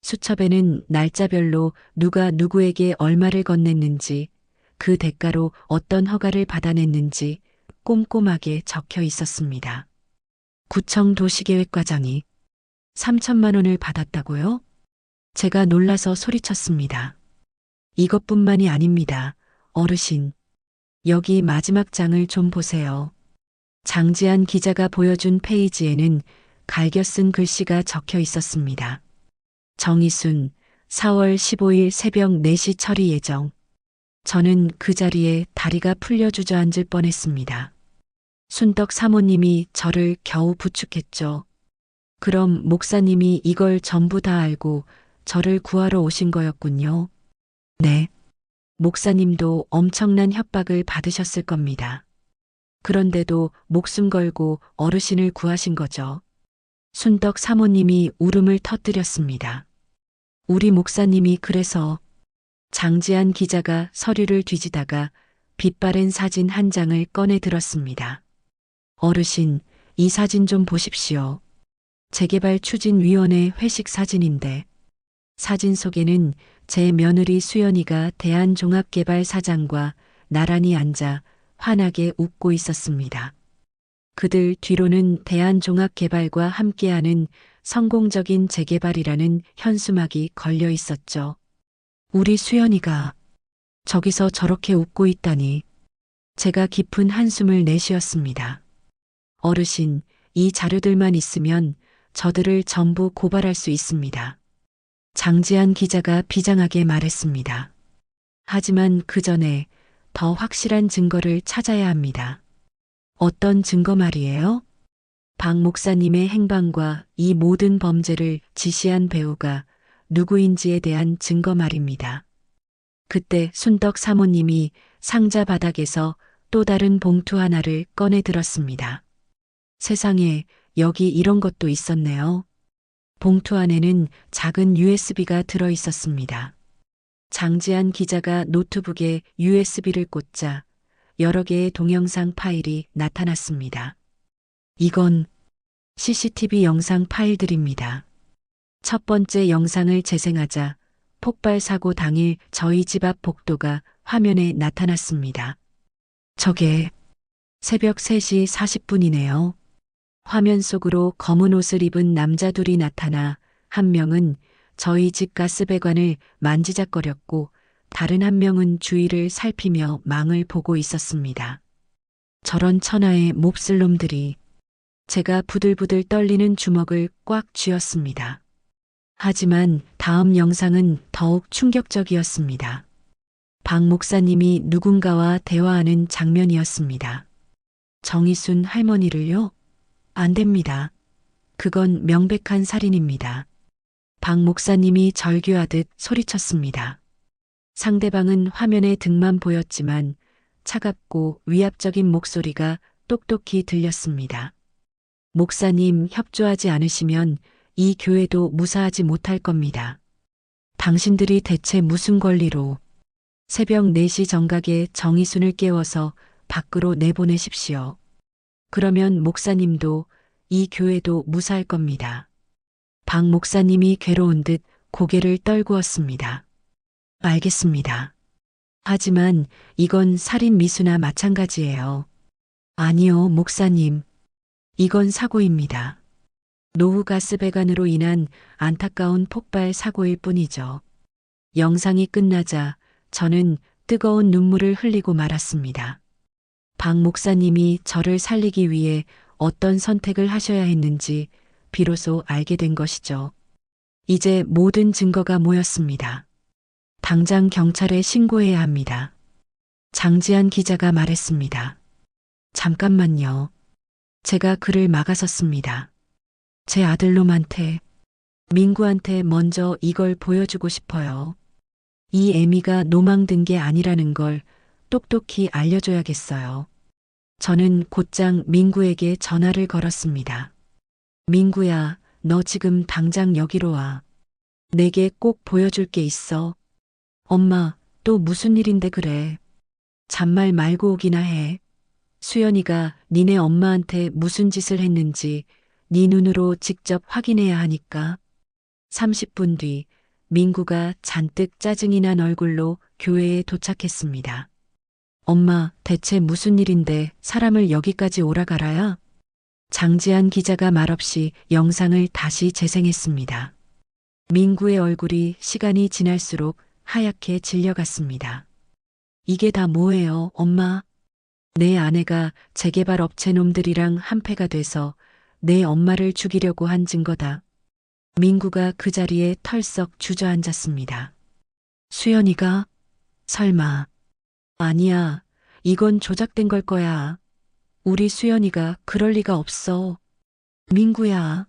수첩에는 날짜별로 누가 누구에게 얼마를 건넸는지, 그 대가로 어떤 허가를 받아냈는지 꼼꼼하게 적혀 있었습니다. 구청 도시계획과장이 3천만 원을 받았다고요? 제가 놀라서 소리쳤습니다. 이것뿐만이 아닙니다. 어르신. 여기 마지막 장을 좀 보세요. 장지한 기자가 보여준 페이지에는 갈겨 쓴 글씨가 적혀 있었습니다. 정의순, 4월 15일 새벽 4시 처리 예정. 저는 그 자리에 다리가 풀려 주저앉을 뻔했습니다. 순떡 사모님이 저를 겨우 부축했죠. 그럼 목사님이 이걸 전부 다 알고 저를 구하러 오신 거였군요. 네. 목사님도 엄청난 협박을 받으셨을 겁니다. 그런데도 목숨 걸고 어르신을 구하신 거죠. 순떡 사모님이 울음을 터뜨렸습니다. 우리 목사님이 그래서. 장지한 기자가 서류를 뒤지다가 빛바랜 사진 한 장을 꺼내 들었습니다. 어르신, 이 사진 좀 보십시오. 재개발 추진위원회 회식 사진인데 사진 속에는 제 며느리 수연이가 대한종합개발사장과 나란히 앉아 환하게 웃고 있었습니다. 그들 뒤로는 대한종합개발과 함께하는 성공적인 재개발이라는 현수막이 걸려 있었죠. 우리 수연이가 저기서 저렇게 웃고 있다니. 제가 깊은 한숨을 내쉬었습니다. 어르신, 이 자료들만 있으면 저들을 전부 고발할 수 있습니다. 장지한 기자가 비장하게 말했습니다. 하지만 그 전에 더 확실한 증거를 찾아야 합니다. 어떤 증거 말이에요? 박 목사님의 행방과 이 모든 범죄를 지시한 배우가 누구인지에 대한 증거 말입니다. 그때 순떡 사모님이 상자 바닥에서 또 다른 봉투 하나를 꺼내 들었습니다. 세상에, 여기 이런 것도 있었네요. 봉투 안에는 작은 USB가 들어 있었습니다. 장지한 기자가 노트북에 USB를 꽂자 여러 개의 동영상 파일이 나타났습니다. 이건 CCTV 영상 파일들입니다. 첫 번째 영상을 재생하자 폭발 사고 당일 저희 집 앞 복도가 화면에 나타났습니다. 저게 새벽 3시 40분이네요. 화면 속으로 검은 옷을 입은 남자 둘이 나타나 한 명은 저희 집 가스배관을 만지작거렸고 다른 한 명은 주위를 살피며 망을 보고 있었습니다. 저런 천하의 몹쓸 놈들이. 제가 부들부들 떨리는 주먹을 꽉 쥐었습니다. 하지만 다음 영상은 더욱 충격적이었습니다. 박 목사님이 누군가와 대화하는 장면이었습니다. 정의순 할머니를요? 안 됩니다. 그건 명백한 살인입니다. 박 목사님이 절규하듯 소리쳤습니다. 상대방은 화면에 등만 보였지만 차갑고 위압적인 목소리가 똑똑히 들렸습니다. 목사님, 협조하지 않으시면 이 교회도 무사하지 못할 겁니다. 당신들이 대체 무슨 권리로. 새벽 4시 정각에 정의순을 깨워서 밖으로 내보내십시오. 그러면 목사님도 이 교회도 무사할 겁니다. 박 목사님이 괴로운 듯 고개를 떨구었습니다. 알겠습니다. 하지만 이건 살인 미수나 마찬가지예요. 아니요, 목사님. 이건 사고입니다. 노후 가스배관으로 인한 안타까운 폭발 사고일 뿐이죠. 영상이 끝나자 저는 뜨거운 눈물을 흘리고 말았습니다. 박 목사님이 저를 살리기 위해 어떤 선택을 하셔야 했는지 비로소 알게 된 것이죠. 이제 모든 증거가 모였습니다. 당장 경찰에 신고해야 합니다. 장지한 기자가 말했습니다. 잠깐만요. 제가 그를 막아섰습니다. 제 아들놈한테, 민구한테 먼저 이걸 보여주고 싶어요. 이 애미가 노망든 게 아니라는 걸 똑똑히 알려줘야겠어요. 저는 곧장 민구에게 전화를 걸었습니다. 민구야, 너 지금 당장 여기로 와. 내게 꼭 보여줄 게 있어. 엄마, 또 무슨 일인데 그래? 잔말 말고 오기나 해. 수연이가 니네 엄마한테 무슨 짓을 했는지 네 눈으로 직접 확인해야 하니까. 30분 뒤 민구가 잔뜩 짜증이 난 얼굴로 교회에 도착했습니다. 엄마, 대체 무슨 일인데 사람을 여기까지 오라가라야? 장지한 기자가 말없이 영상을 다시 재생했습니다. 민구의 얼굴이 시간이 지날수록 하얗게 질려갔습니다. 이게 다 뭐예요, 엄마? 내 아내가 재개발 업체 놈들이랑 한패가 돼서 내 엄마를 죽이려고 한 증거다. 민구가 그 자리에 털썩 주저앉았습니다. 수연이가? 설마. 아니야. 이건 조작된 걸 거야. 우리 수연이가 그럴 리가 없어. 민구야.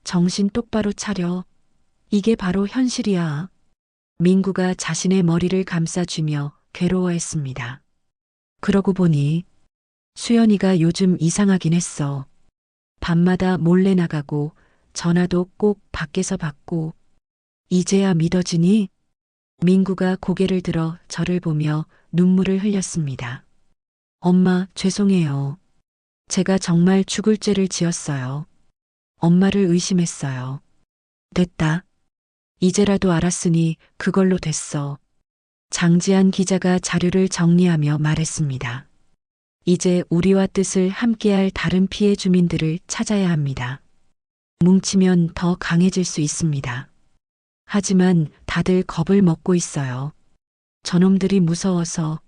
정신 똑바로 차려. 이게 바로 현실이야. 민구가 자신의 머리를 감싸쥐며 괴로워했습니다. 그러고 보니 수연이가 요즘 이상하긴 했어. 밤마다 몰래 나가고 전화도 꼭 밖에서 받고. 이제야 믿어지니? 민구가 고개를 들어 저를 보며 눈물을 흘렸습니다. 엄마, 죄송해요. 제가 정말 죽을 죄를 지었어요. 엄마를 의심했어요. 됐다. 이제라도 알았으니 그걸로 됐어. 장지한 기자가 자료를 정리하며 말했습니다. 이제 우리와 뜻을 함께할 다른 피해 주민들을 찾아야 합니다. 뭉치면 더 강해질 수 있습니다. 하지만 다들 겁을 먹고 있어요. 저놈들이 무서워서.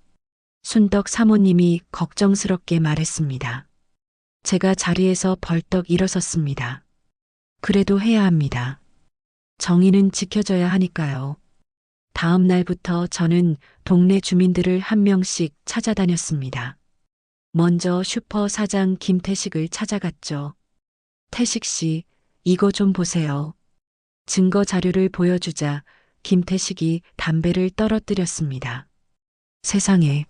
순덕 사모님이 걱정스럽게 말했습니다. 제가 자리에서 벌떡 일어섰습니다. 그래도 해야 합니다. 정의는 지켜져야 하니까요. 다음 날부터 저는 동네 주민들을 한 명씩 찾아다녔습니다. 먼저 슈퍼 사장 김태식을 찾아갔죠. 태식 씨, 이거 좀 보세요. 증거 자료를 보여주자 김태식이 담배를 떨어뜨렸습니다. 세상에,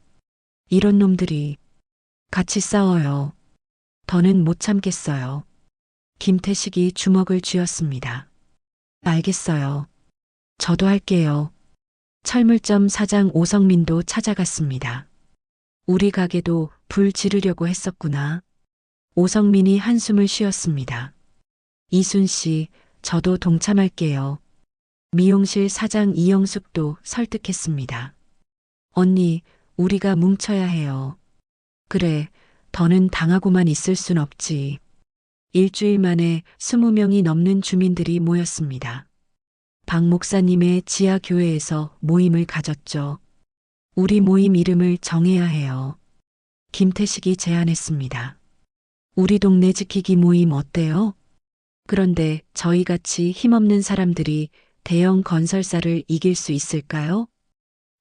이런 놈들이 같이 싸워요. 더는 못 참겠어요. 김태식이 주먹을 쥐었습니다. 알겠어요. 저도 할게요. 철물점 사장 오성민도 찾아갔습니다. 우리 가게도 불 지르려고 했었구나. 오성민이 한숨을 쉬었습니다. 이순 씨, 저도 동참할게요. 미용실 사장 이영숙도 설득했습니다. 언니, 우리가 뭉쳐야 해요. 그래, 더는 당하고만 있을 순 없지. 일주일 만에 20명이 넘는 주민들이 모였습니다. 박 목사님의 지하 교회에서 모임을 가졌죠. 우리 모임 이름을 정해야 해요. 김태식이 제안했습니다. 우리 동네 지키기 모임 어때요? 그런데 저희같이 힘없는 사람들이 대형 건설사를 이길 수 있을까요?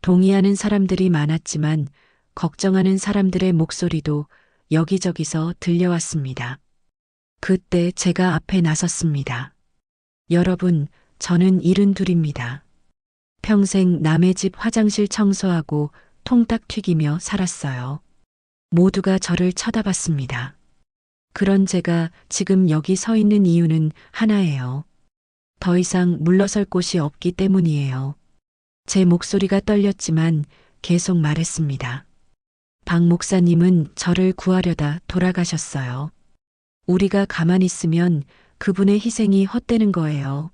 동의하는 사람들이 많았지만 걱정하는 사람들의 목소리도 여기저기서 들려왔습니다. 그때 제가 앞에 나섰습니다. 여러분, 저는 72입니다. 평생 남의 집 화장실 청소하고 통닭 튀기며 살았어요. 모두가 저를 쳐다봤습니다. 그런 제가 지금 여기 서 있는 이유는 하나예요. 더 이상 물러설 곳이 없기 때문이에요. 제 목소리가 떨렸지만 계속 말했습니다. 박 목사님은 저를 구하려다 돌아가셨어요. 우리가 가만히 있으면 그분의 희생이 헛되는 거예요.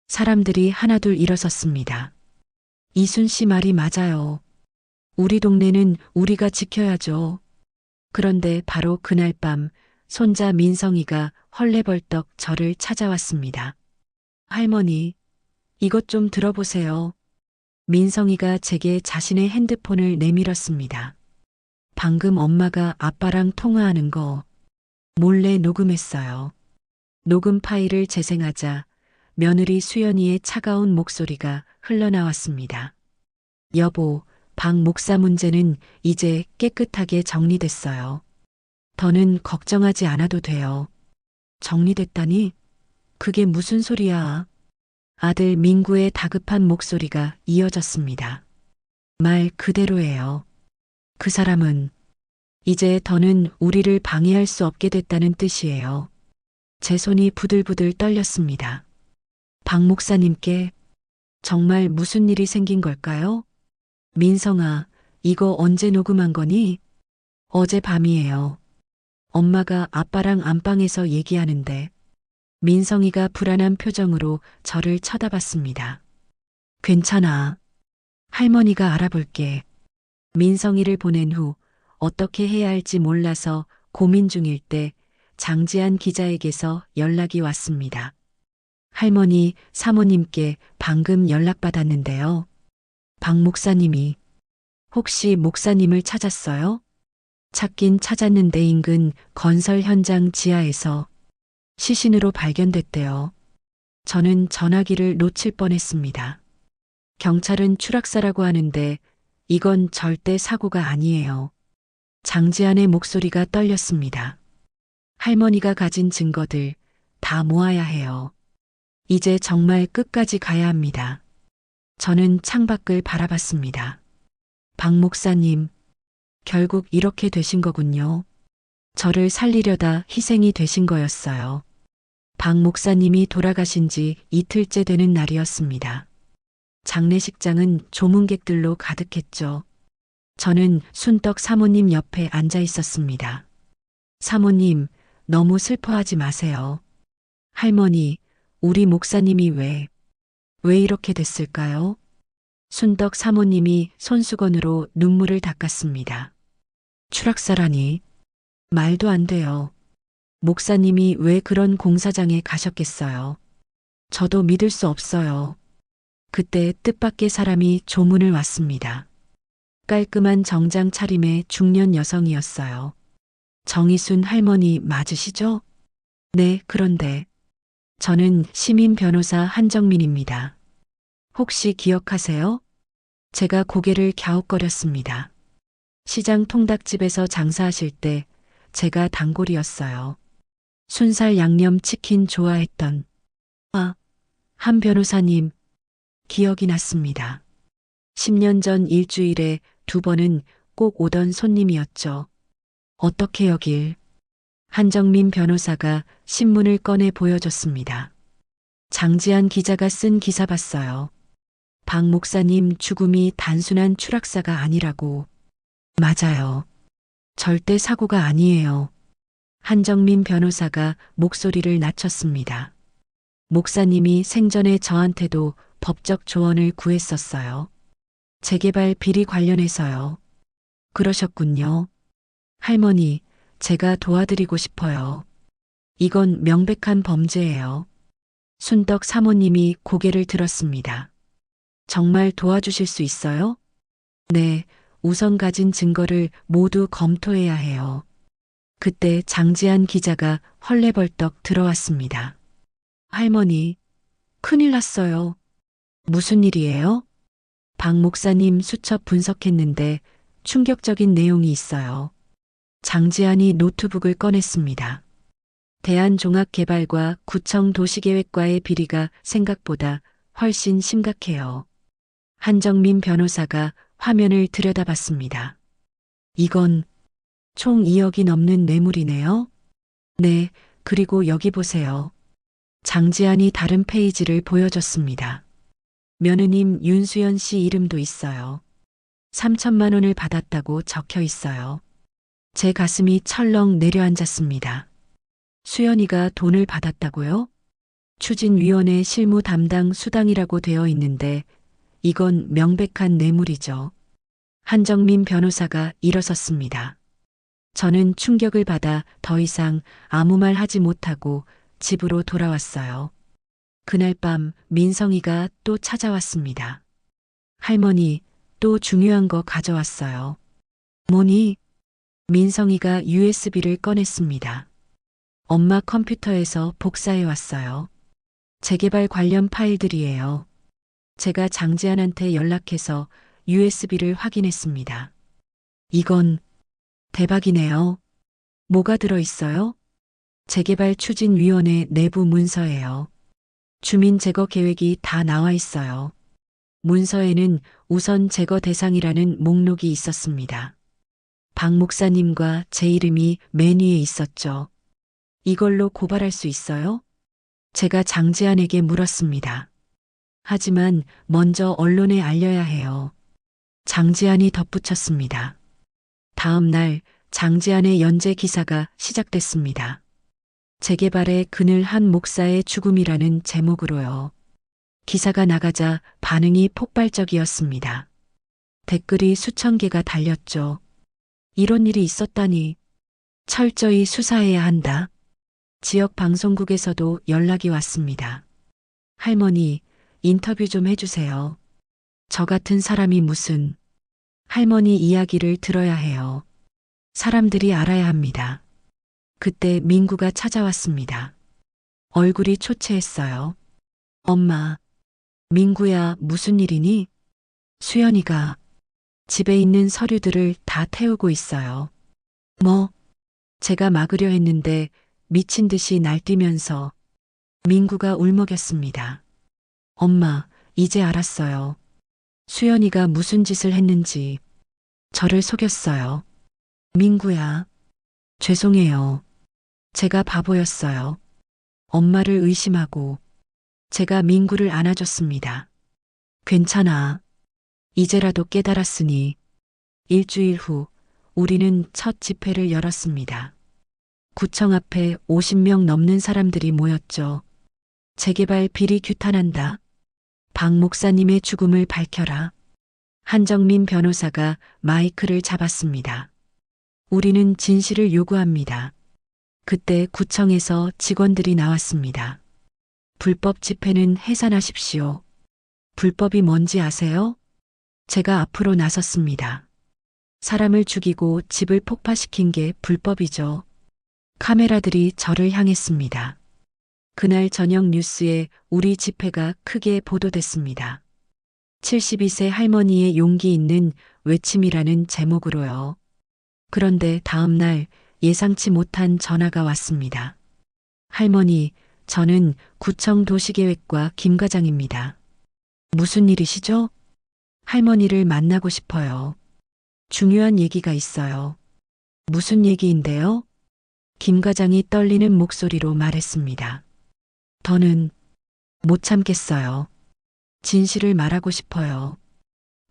사람들이 하나둘 일어섰습니다. 이순 씨 말이 맞아요. 우리 동네는 우리가 지켜야죠. 그런데 바로 그날 밤 손자 민성이가 헐레벌떡 저를 찾아왔습니다. 할머니, 이것 좀 들어보세요. 민성이가 제게 자신의 핸드폰을 내밀었습니다. 방금 엄마가 아빠랑 통화하는 거 몰래 녹음했어요. 녹음 파일을 재생하자 며느리 수연이의 차가운 목소리가 흘러나왔습니다. 여보, 박 목사 문제는 이제 깨끗하게 정리됐어요. 더는 걱정하지 않아도 돼요. 정리됐다니? 그게 무슨 소리야? 아들 민구의 다급한 목소리가 이어졌습니다. 말 그대로예요. 그 사람은 이제 더는 우리를 방해할 수 없게 됐다는 뜻이에요. 제 손이 부들부들 떨렸습니다. 박 목사님께 정말 무슨 일이 생긴 걸까요? 민성아, 이거 언제 녹음한 거니? 어제 밤이에요. 엄마가 아빠랑 안방에서 얘기하는데 민성이가 불안한 표정으로 저를 쳐다봤습니다. 괜찮아. 할머니가 알아볼게. 민성이를 보낸 후 어떻게 해야 할지 몰라서 고민 중일 때 장지한 기자에게서 연락이 왔습니다. 할머니, 사모님께 방금 연락받았는데요. 박 목사님이 혹시 목사님을 찾았어요? 찾긴 찾았는데 인근 건설 현장 지하에서 시신으로 발견됐대요. 저는 전화기를 놓칠 뻔했습니다. 경찰은 추락사라고 하는데 이건 절대 사고가 아니에요. 장지한의 목소리가 떨렸습니다. 할머니가 가진 증거들 다 모아야 해요. 이제 정말 끝까지 가야 합니다. 저는 창밖을 바라봤습니다. 박 목사님, 결국 이렇게 되신 거군요. 저를 살리려다 희생이 되신 거였어요. 박 목사님이 돌아가신 지 이틀째 되는 날이었습니다. 장례식장은 조문객들로 가득했죠. 저는 순떡 사모님 옆에 앉아 있었습니다. 사모님, 너무 슬퍼하지 마세요. 할머니, 우리 목사님이 왜 이렇게 됐을까요? 순떡 사모님이 손수건으로 눈물을 닦았습니다. 추락사라니, 말도 안 돼요. 목사님이 왜 그런 공사장에 가셨겠어요? 저도 믿을 수 없어요. 그때 뜻밖의 사람이 조문을 왔습니다. 깔끔한 정장 차림의 중년 여성이었어요. 정희순 할머니 맞으시죠? 네, 그런데 저는 시민 변호사 한정민입니다. 혹시 기억하세요? 제가 고개를 갸웃거렸습니다. 시장 통닭집에서 장사하실 때 제가 단골이었어요. 순살 양념 치킨 좋아했던 한 변호사님 기억이 났습니다. 10년 전 일주일에 2번은 꼭 오던 손님이었죠. 어떻게 여길? 한정민 변호사가 신문을 꺼내 보여줬습니다. 장지한 기자가 쓴 기사 봤어요. 박 목사님 죽음이 단순한 추락사가 아니라고. 맞아요. 절대 사고가 아니에요. 한정민 변호사가 목소리를 낮췄습니다. 목사님이 생전에 저한테도 법적 조언을 구했었어요. 재개발 비리 관련해서요. 그러셨군요. 할머니, 제가 도와드리고 싶어요. 이건 명백한 범죄예요. 순떡 사모님이 고개를 들었습니다. 정말 도와주실 수 있어요? 네, 우선 가진 증거를 모두 검토해야 해요. 그때 장지한 기자가 헐레벌떡 들어왔습니다. 할머니, 큰일 났어요. 무슨 일이에요? 박 목사님 수첩 분석했는데 충격적인 내용이 있어요. 장지한이 노트북을 꺼냈습니다. 대한종합개발과 구청 도시계획과의 비리가 생각보다 훨씬 심각해요. 한정민 변호사가 화면을 들여다봤습니다. 이건 총 2억이 넘는 뇌물이네요. 네, 그리고 여기 보세요. 장지한이 다른 페이지를 보여줬습니다. 며느님 윤수연 씨 이름도 있어요. 3천만 원을 받았다고 적혀 있어요. 제 가슴이 철렁 내려앉았습니다. 수연이가 돈을 받았다고요? 추진위원회 실무 담당 수당이라고 되어 있는데 이건 명백한 뇌물이죠. 한정민 변호사가 일어섰습니다. 저는 충격을 받아 더 이상 아무 말 하지 못하고 집으로 돌아왔어요. 그날 밤 민성이가 또 찾아왔습니다. 할머니, 또 중요한 거 가져왔어요. 뭐니? 민성이가 USB를 꺼냈습니다. 엄마 컴퓨터에서 복사해 왔어요. 재개발 관련 파일들이에요. 제가 장지한한테 연락해서 USB를 확인했습니다. 이건 대박이네요. 뭐가 들어있어요? 재개발추진위원회 내부 문서예요. 주민 제거 계획이 다 나와 있어요. 문서에는 우선 제거 대상이라는 목록이 있었습니다. 박 목사님과 제 이름이 맨 위에 있었죠. 이걸로 고발할 수 있어요? 제가 장지안에게 물었습니다. 하지만 먼저 언론에 알려야 해요. 장지안이 덧붙였습니다. 다음 날 장지안의 연재 기사가 시작됐습니다. 재개발의 그늘 한 목사의 죽음이라는 제목으로요. 기사가 나가자 반응이 폭발적이었습니다. 댓글이 수천 개가 달렸죠. 이런 일이 있었다니. 철저히 수사해야 한다. 지역 방송국에서도 연락이 왔습니다. 할머니, 인터뷰 좀 해주세요. 저 같은 사람이 무슨. 할머니 이야기를 들어야 해요. 사람들이 알아야 합니다. 그때 민구가 찾아왔습니다. 얼굴이 초췌했어요. 엄마, 민구야, 무슨 일이니? 수연이가 집에 있는 서류들을 다 태우고 있어요. 뭐? 제가 막으려 했는데 미친 듯이 날뛰면서 민구가 울먹였습니다. 엄마, 이제 알았어요. 수연이가 무슨 짓을 했는지. 저를 속였어요. 민구야, 죄송해요. 제가 바보였어요. 엄마를 의심하고 제가 민구를 안아줬습니다. 괜찮아. 이제라도 깨달았으니. 일주일 후 우리는 첫 집회를 열었습니다. 구청 앞에 50명 넘는 사람들이 모였죠. 재개발 비리 규탄한다. 박 목사님의 죽음을 밝혀라. 한정민 변호사가 마이크를 잡았습니다. 우리는 진실을 요구합니다. 그때 구청에서 직원들이 나왔습니다. 불법 집회는 해산하십시오. 불법이 뭔지 아세요? 제가 앞으로 나섰습니다. 사람을 죽이고 집을 폭파시킨 게 불법이죠. 카메라들이 저를 향했습니다. 그날 저녁 뉴스에 우리 집회가 크게 보도됐습니다. 72세 할머니의 용기 있는 외침이라는 제목으로요. 그런데 다음 날 예상치 못한 전화가 왔습니다. 할머니, 저는 구청 도시계획과 김 과장입니다. 무슨 일이시죠? 할머니를 만나고 싶어요. 중요한 얘기가 있어요. 무슨 얘기인데요? 김 과장이 떨리는 목소리로 말했습니다. 더는 못 참겠어요. 진실을 말하고 싶어요.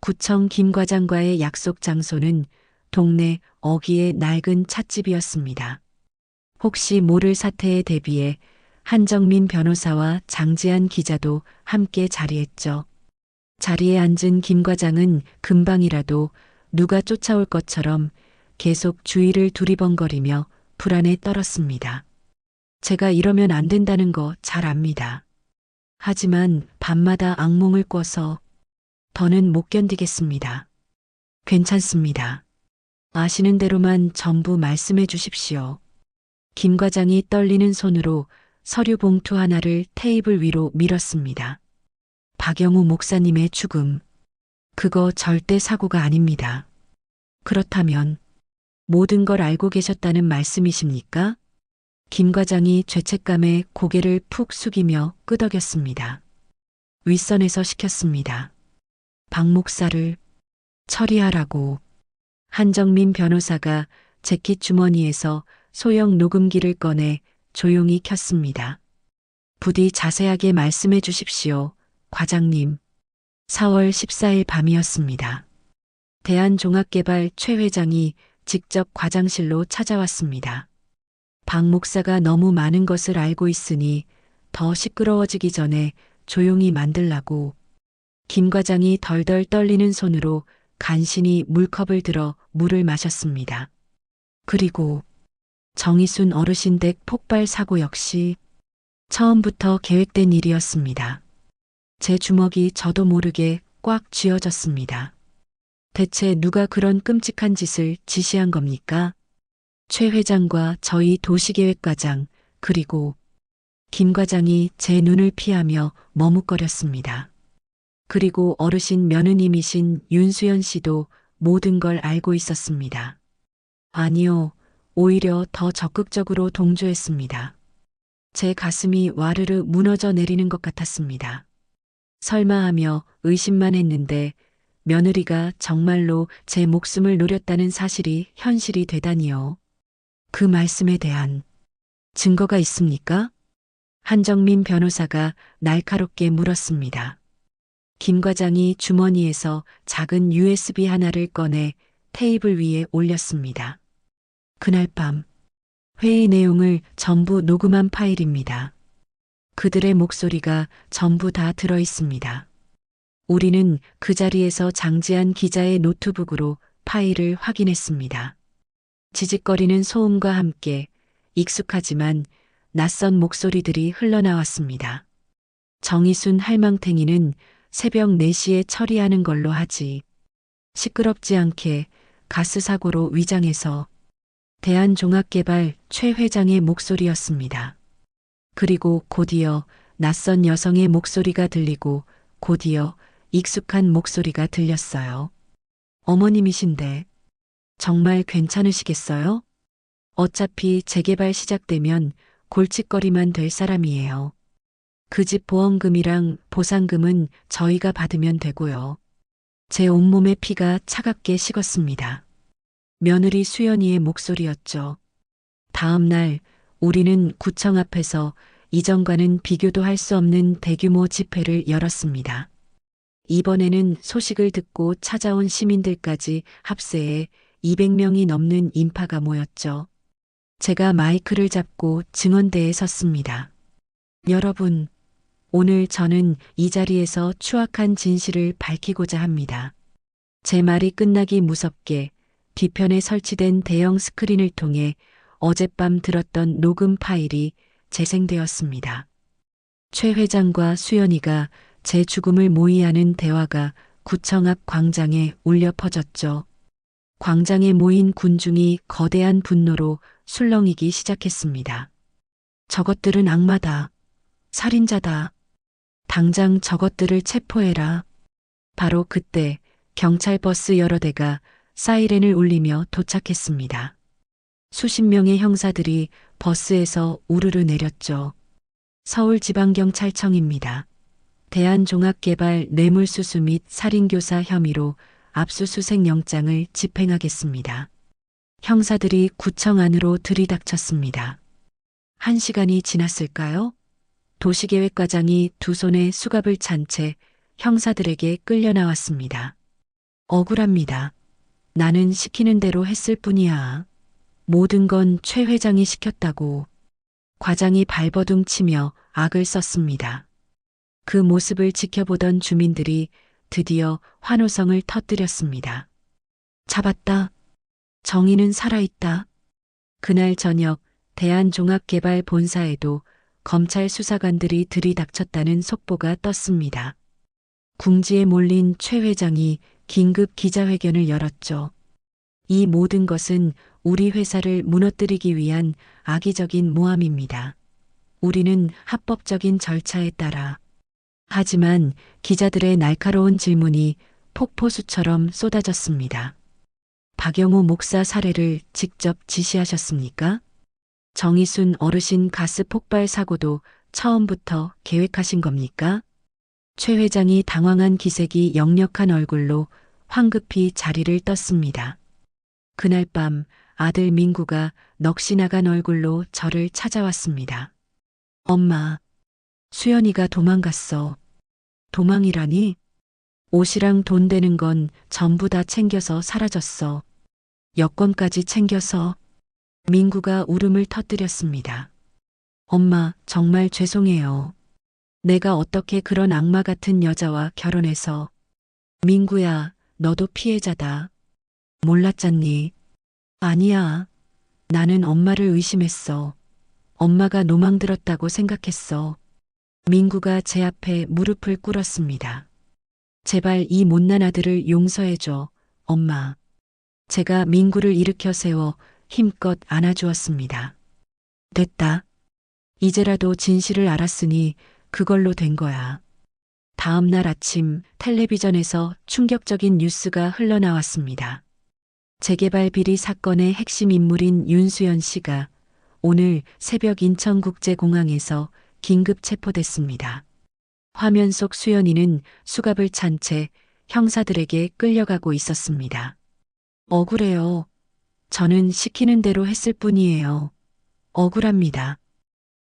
구청 김 과장과의 약속 장소는 동네 어귀의 낡은 찻집이었습니다. 혹시 모를 사태에 대비해 한정민 변호사와 장지한 기자도 함께 자리했죠. 자리에 앉은 김 과장은 금방이라도 누가 쫓아올 것처럼 계속 주위를 두리번거리며 불안에 떨었습니다. 제가 이러면 안 된다는 거 잘 압니다. 하지만 밤마다 악몽을 꿔서 더는 못 견디겠습니다. 괜찮습니다. 아시는 대로만 전부 말씀해 주십시오. 김 과장이 떨리는 손으로 서류 봉투 하나를 테이블 위로 밀었습니다. 박영우 목사님의 죽음. 그거 절대 사고가 아닙니다. 그렇다면 모든 걸 알고 계셨다는 말씀이십니까? 김 과장이 죄책감에 고개를 푹 숙이며 끄덕였습니다. 윗선에서 시켰습니다. 박 목사를 처리하라고. 한정민 변호사가 재킷 주머니에서 소형 녹음기를 꺼내 조용히 켰습니다. 부디 자세하게 말씀해 주십시오, 과장님. 4월 14일 밤이었습니다. 대한종합개발 최 회장이 직접 과장실로 찾아왔습니다. 박 목사가 너무 많은 것을 알고 있으니 더 시끄러워지기 전에 조용히 만들라고. 김 과장이 덜덜 떨리는 손으로 간신히 물컵을 들어 물을 마셨습니다. 그리고 정의순 어르신 댁 폭발 사고 역시 처음부터 계획된 일이었습니다. 제 주먹이 저도 모르게 꽉 쥐어졌습니다. 대체 누가 그런 끔찍한 짓을 지시한 겁니까? 최 회장과 저희 도시계획과장, 그리고 김 과장이 제 눈을 피하며 머뭇거렸습니다. 그리고 어르신 며느님이신 윤수연 씨도 모든 걸 알고 있었습니다. 아니요, 오히려 더 적극적으로 동조했습니다. 제 가슴이 와르르 무너져 내리는 것 같았습니다. 설마 하며 의심만 했는데 며느리가 정말로 제 목숨을 노렸다는 사실이 현실이 되다니요. 그 말씀에 대한 증거가 있습니까? 한정민 변호사가 날카롭게 물었습니다. 김 과장이 주머니에서 작은 USB 하나를 꺼내 테이블 위에 올렸습니다. 그날 밤 회의 내용을 전부 녹음한 파일입니다. 그들의 목소리가 전부 다 들어 있습니다. 우리는 그 자리에서 장지한 기자의 노트북으로 파일을 확인했습니다. 지직거리는 소음과 함께 익숙하지만 낯선 목소리들이 흘러나왔습니다. 정의순 할망탱이는 새벽 4시에 처리하는 걸로 하지. 시끄럽지 않게 가스 사고로 위장해서. 대한종합개발 최 회장의 목소리였습니다. 그리고 곧이어 낯선 여성의 목소리가 들리고 곧이어 익숙한 목소리가 들렸어요. 어머님이신데 정말 괜찮으시겠어요? 어차피 재개발 시작되면 골칫거리만 될 사람이에요. 그 집 보험금이랑 보상금은 저희가 받으면 되고요. 제 온몸의 피가 차갑게 식었습니다. 며느리 수연이의 목소리였죠. 다음 날 우리는 구청 앞에서 이전과는 비교도 할 수 없는 대규모 집회를 열었습니다. 이번에는 소식을 듣고 찾아온 시민들까지 합세해 200명이 넘는 인파가 모였죠. 제가 마이크를 잡고 증언대에 섰습니다. 여러분, 오늘 저는 이 자리에서 추악한 진실을 밝히고자 합니다. 제 말이 끝나기 무섭게 뒤편에 설치된 대형 스크린을 통해 어젯밤 들었던 녹음 파일이 재생되었습니다. 최 회장과 수연이가 제 죽음을 모의하는 대화가 구청 앞 광장에 울려 퍼졌죠. 광장에 모인 군중이 거대한 분노로 술렁이기 시작했습니다. 저것들은 악마다. 살인자다. 당장 저것들을 체포해라. 바로 그때 경찰 버스 여러 대가 사이렌을 울리며 도착했습니다. 수십 명의 형사들이 버스에서 우르르 내렸죠. 서울지방경찰청입니다. 대한종합개발 뇌물수수 및 살인교사 혐의로 압수수색 영장을 집행하겠습니다. 형사들이 구청 안으로 들이닥쳤습니다. 1시간이 지났을까요? 도시계획과장이 두 손에 수갑을 찬 채 형사들에게 끌려 나왔습니다. 억울합니다. 나는 시키는 대로 했을 뿐이야. 모든 건 최 회장이 시켰다고. 과장이 발버둥 치며 악을 썼습니다. 그 모습을 지켜보던 주민들이 드디어 환호성을 터뜨렸습니다. 잡았다. 정의는 살아있다. 그날 저녁 대한종합개발 본사에도 검찰 수사관들이 들이닥쳤다는 속보가 떴습니다. 궁지에 몰린 최 회장이 긴급 기자회견을 열었죠. 이 모든 것은 우리 회사를 무너뜨리기 위한 악의적인 모함입니다. 우리는 합법적인 절차에 따라. 하지만 기자들의 날카로운 질문이 폭포수처럼 쏟아졌습니다. 박영호 목사 사례를 직접 지시하셨습니까? 정의순 어르신 가스 폭발 사고도 처음부터 계획하신 겁니까? 최 회장이 당황한 기색이 역력한 얼굴로 황급히 자리를 떴습니다. 그날 밤 아들 민구가 넋이 나간 얼굴로 저를 찾아왔습니다. 엄마, 수연이가 도망갔어. 도망이라니? 옷이랑 돈 되는 건 전부 다 챙겨서 사라졌어. 여권까지 챙겨서. 민구가 울음을 터뜨렸습니다. 엄마, 정말 죄송해요. 내가 어떻게 그런 악마 같은 여자와 결혼해서. 민구야, 너도 피해자다. 몰랐잖니? 아니야. 나는 엄마를 의심했어. 엄마가 노망 들었다고 생각했어. 민구가 제 앞에 무릎을 꿇었습니다. 제발 이 못난 아들을 용서해줘, 엄마. 제가 민구를 일으켜 세워 힘껏 안아주었습니다. 됐다. 이제라도 진실을 알았으니 그걸로 된 거야. 다음 날 아침 텔레비전에서 충격적인 뉴스가 흘러나왔습니다. 재개발 비리 사건의 핵심 인물인 윤수연 씨가 오늘 새벽 인천국제공항에서 긴급 체포됐습니다. 화면 속 수연이는 수갑을 찬 채 형사들에게 끌려가고 있었습니다. 억울해요. 저는 시키는 대로 했을 뿐이에요. 억울합니다.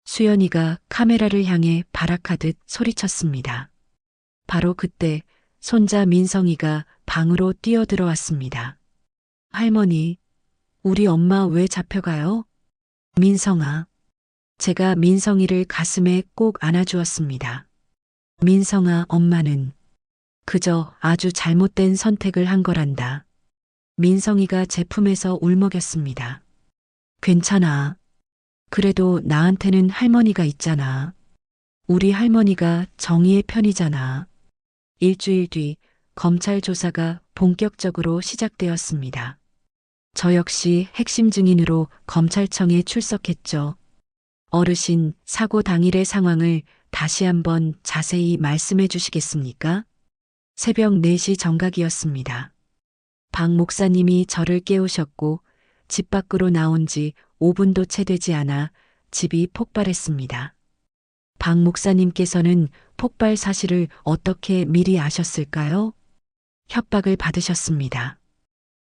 수연이가 카메라를 향해 발악하듯 소리쳤습니다. 바로 그때 손자 민성이가 방으로 뛰어들어왔습니다. 할머니, 우리 엄마 왜 잡혀가요? 민성아. 제가 민성이를 가슴에 꼭 안아주었습니다. 민성아, 엄마는 그저 아주 잘못된 선택을 한 거란다. 민성이가 제 품에서 울먹였습니다. 괜찮아. 그래도 나한테는 할머니가 있잖아. 우리 할머니가 정의의 편이잖아. 일주일 뒤 검찰 조사가 본격적으로 시작되었습니다. 저 역시 핵심 증인으로 검찰청에 출석했죠. 어르신, 사고 당일의 상황을 다시 한번 자세히 말씀해 주시겠습니까? 새벽 4시 정각이었습니다. 박 목사님이 저를 깨우셨고 집 밖으로 나온 지 5분도 채 되지 않아 집이 폭발했습니다. 박 목사님께서는 폭발 사실을 어떻게 미리 아셨을까요? 협박을 받으셨습니다.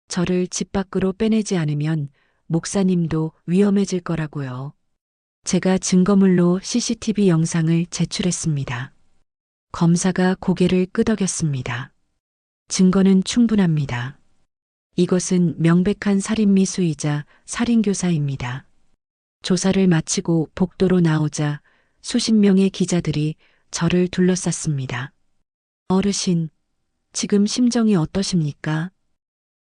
저를 집 밖으로 빼내지 않으면 목사님도 위험해질 거라고요. 제가 증거물로 CCTV 영상을 제출했습니다. 검사가 고개를 끄덕였습니다. 증거는 충분합니다. 이것은 명백한 살인미수이자 살인교사입니다. 조사를 마치고 복도로 나오자 수십 명의 기자들이 저를 둘러쌌습니다. 어르신, 지금 심정이 어떠십니까?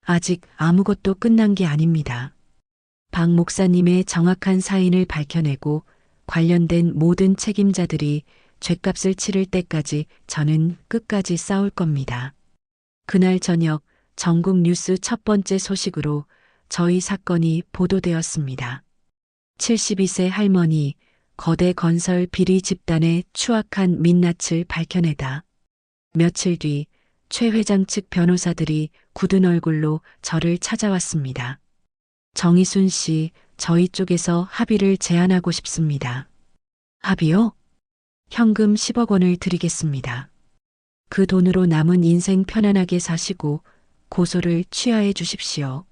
아직 아무것도 끝난 게 아닙니다. 박 목사님의 정확한 사인을 밝혀내고 관련된 모든 책임자들이 죗값을 치를 때까지 저는 끝까지 싸울 겁니다. 그날 저녁 전국 뉴스 첫 번째 소식으로 저희 사건이 보도되었습니다. 72세 할머니, 거대 건설 비리 집단의 추악한 민낯을 밝혀내다. 며칠 뒤 최 회장 측 변호사들이 굳은 얼굴로 저를 찾아왔습니다. 정희순 씨, 저희 쪽에서 합의를 제안하고 싶습니다. 합의요? 현금 10억 원을 드리겠습니다. 그 돈으로 남은 인생 편안하게 사시고 고소를 취하해 주십시오.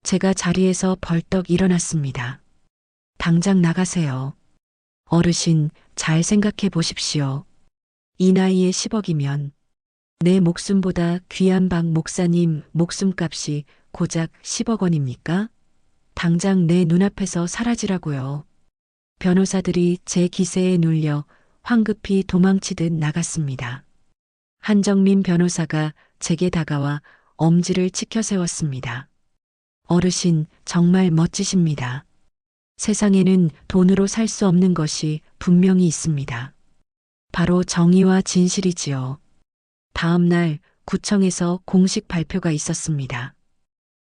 제가 자리에서 벌떡 일어났습니다. 당장 나가세요. 어르신, 잘 생각해 보십시오. 이 나이에 10억이면 내 목숨보다 귀한 박 목사님 목숨값이 고작 10억 원입니까? 당장 내 눈앞에서 사라지라고요. 변호사들이 제 기세에 눌려 황급히 도망치듯 나갔습니다. 한정민 변호사가 제게 다가와 엄지를 치켜 세웠습니다. 어르신, 정말 멋지십니다. 세상에는 돈으로 살 수 없는 것이 분명히 있습니다. 바로 정의와 진실이지요. 다음 날 구청에서 공식 발표가 있었습니다.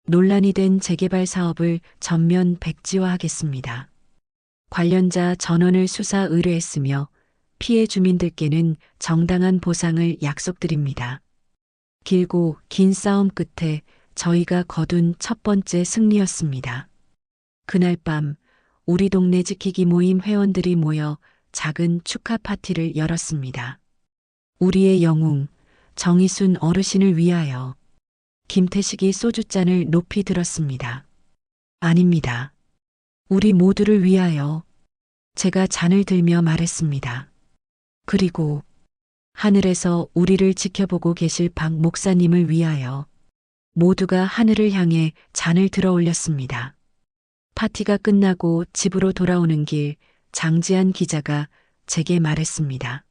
논란이 된 재개발 사업을 전면 백지화하겠습니다. 관련자 전원을 수사 의뢰했으며 피해 주민들께는 정당한 보상을 약속드립니다. 길고 긴 싸움 끝에 저희가 거둔 첫 번째 승리였습니다. 그날 밤 우리 동네 지키기 모임 회원들이 모여 작은 축하 파티를 열었습니다. 우리의 영웅 정희순 어르신을 위하여 김태식이 소주잔을 높이 들었습니다. 아닙니다. 우리 모두를 위하여 제가 잔을 들며 말했습니다. 그리고 하늘에서 우리를 지켜보고 계실 박 목사님을 위하여 모두가 하늘을 향해 잔을 들어 올렸습니다. 파티가 끝나고 집으로 돌아오는 길 장지한 기자가 제게 말했습니다.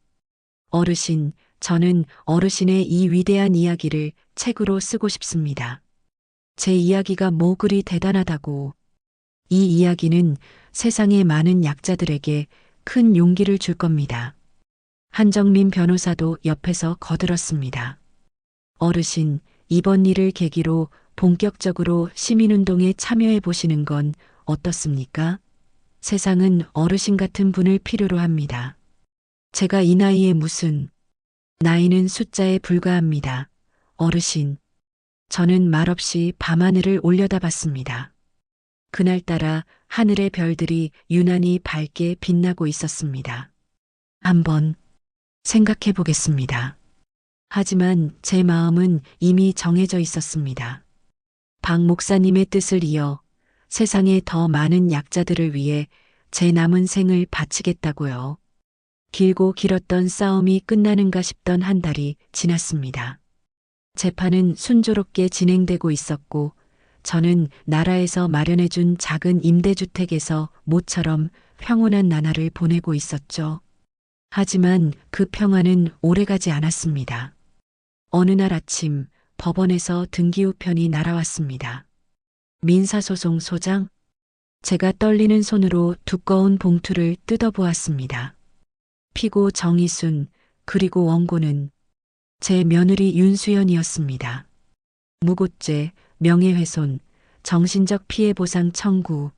어르신, 저는 어르신의 이 위대한 이야기를 책으로 쓰고 싶습니다. 제 이야기가 뭐 그리 대단하다고. 이 이야기는 세상의 많은 약자들에게 큰 용기를 줄 겁니다. 한정민 변호사도 옆에서 거들었습니다. 어르신, 이번 일을 계기로 본격적으로 시민운동에 참여해 보시는 건 어떻습니까? 세상은 어르신 같은 분을 필요로 합니다. 제가 이 나이에 무슨 나이는 숫자에 불과합니다. 어르신. 저는 말없이 밤하늘을 올려다봤습니다. 그날따라 하늘의 별들이 유난히 밝게 빛나고 있었습니다. 한번 생각해 보겠습니다. 하지만 제 마음은 이미 정해져 있었습니다. 박 목사님의 뜻을 이어 세상에 더 많은 약자들을 위해 제 남은 생을 바치겠다고요. 길고 길었던 싸움이 끝나는가 싶던 한 달이 지났습니다. 재판은 순조롭게 진행되고 있었고 저는 나라에서 마련해준 작은 임대주택에서 모처럼 평온한 나날을 보내고 있었죠. 하지만 그 평화는 오래가지 않았습니다. 어느 날 아침 법원에서 등기우편이 날아왔습니다. 민사소송 소장? 제가 떨리는 손으로 두꺼운 봉투를 뜯어보았습니다. 피고 정의순, 그리고 원고는 제 며느리 윤수연이었습니다. 무고죄, 명예훼손, 정신적 피해 보상 청구.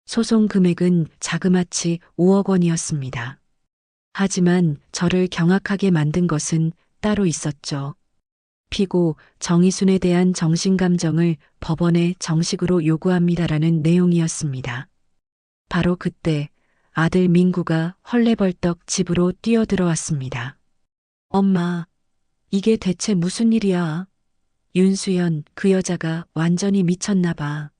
소송 금액은 자그마치 5억 원이었습니다. 하지만 저를 경악하게 만든 것은 따로 있었죠. 피고 정의순에 대한 정신감정을 법원에 정식으로 요구합니다라는 내용이었습니다. 바로 그때 아들 민구가 헐레벌떡 집으로 뛰어들어왔습니다. 엄마, 이게 대체 무슨 일이야? 윤수연, 그 여자가 완전히 미쳤나 봐.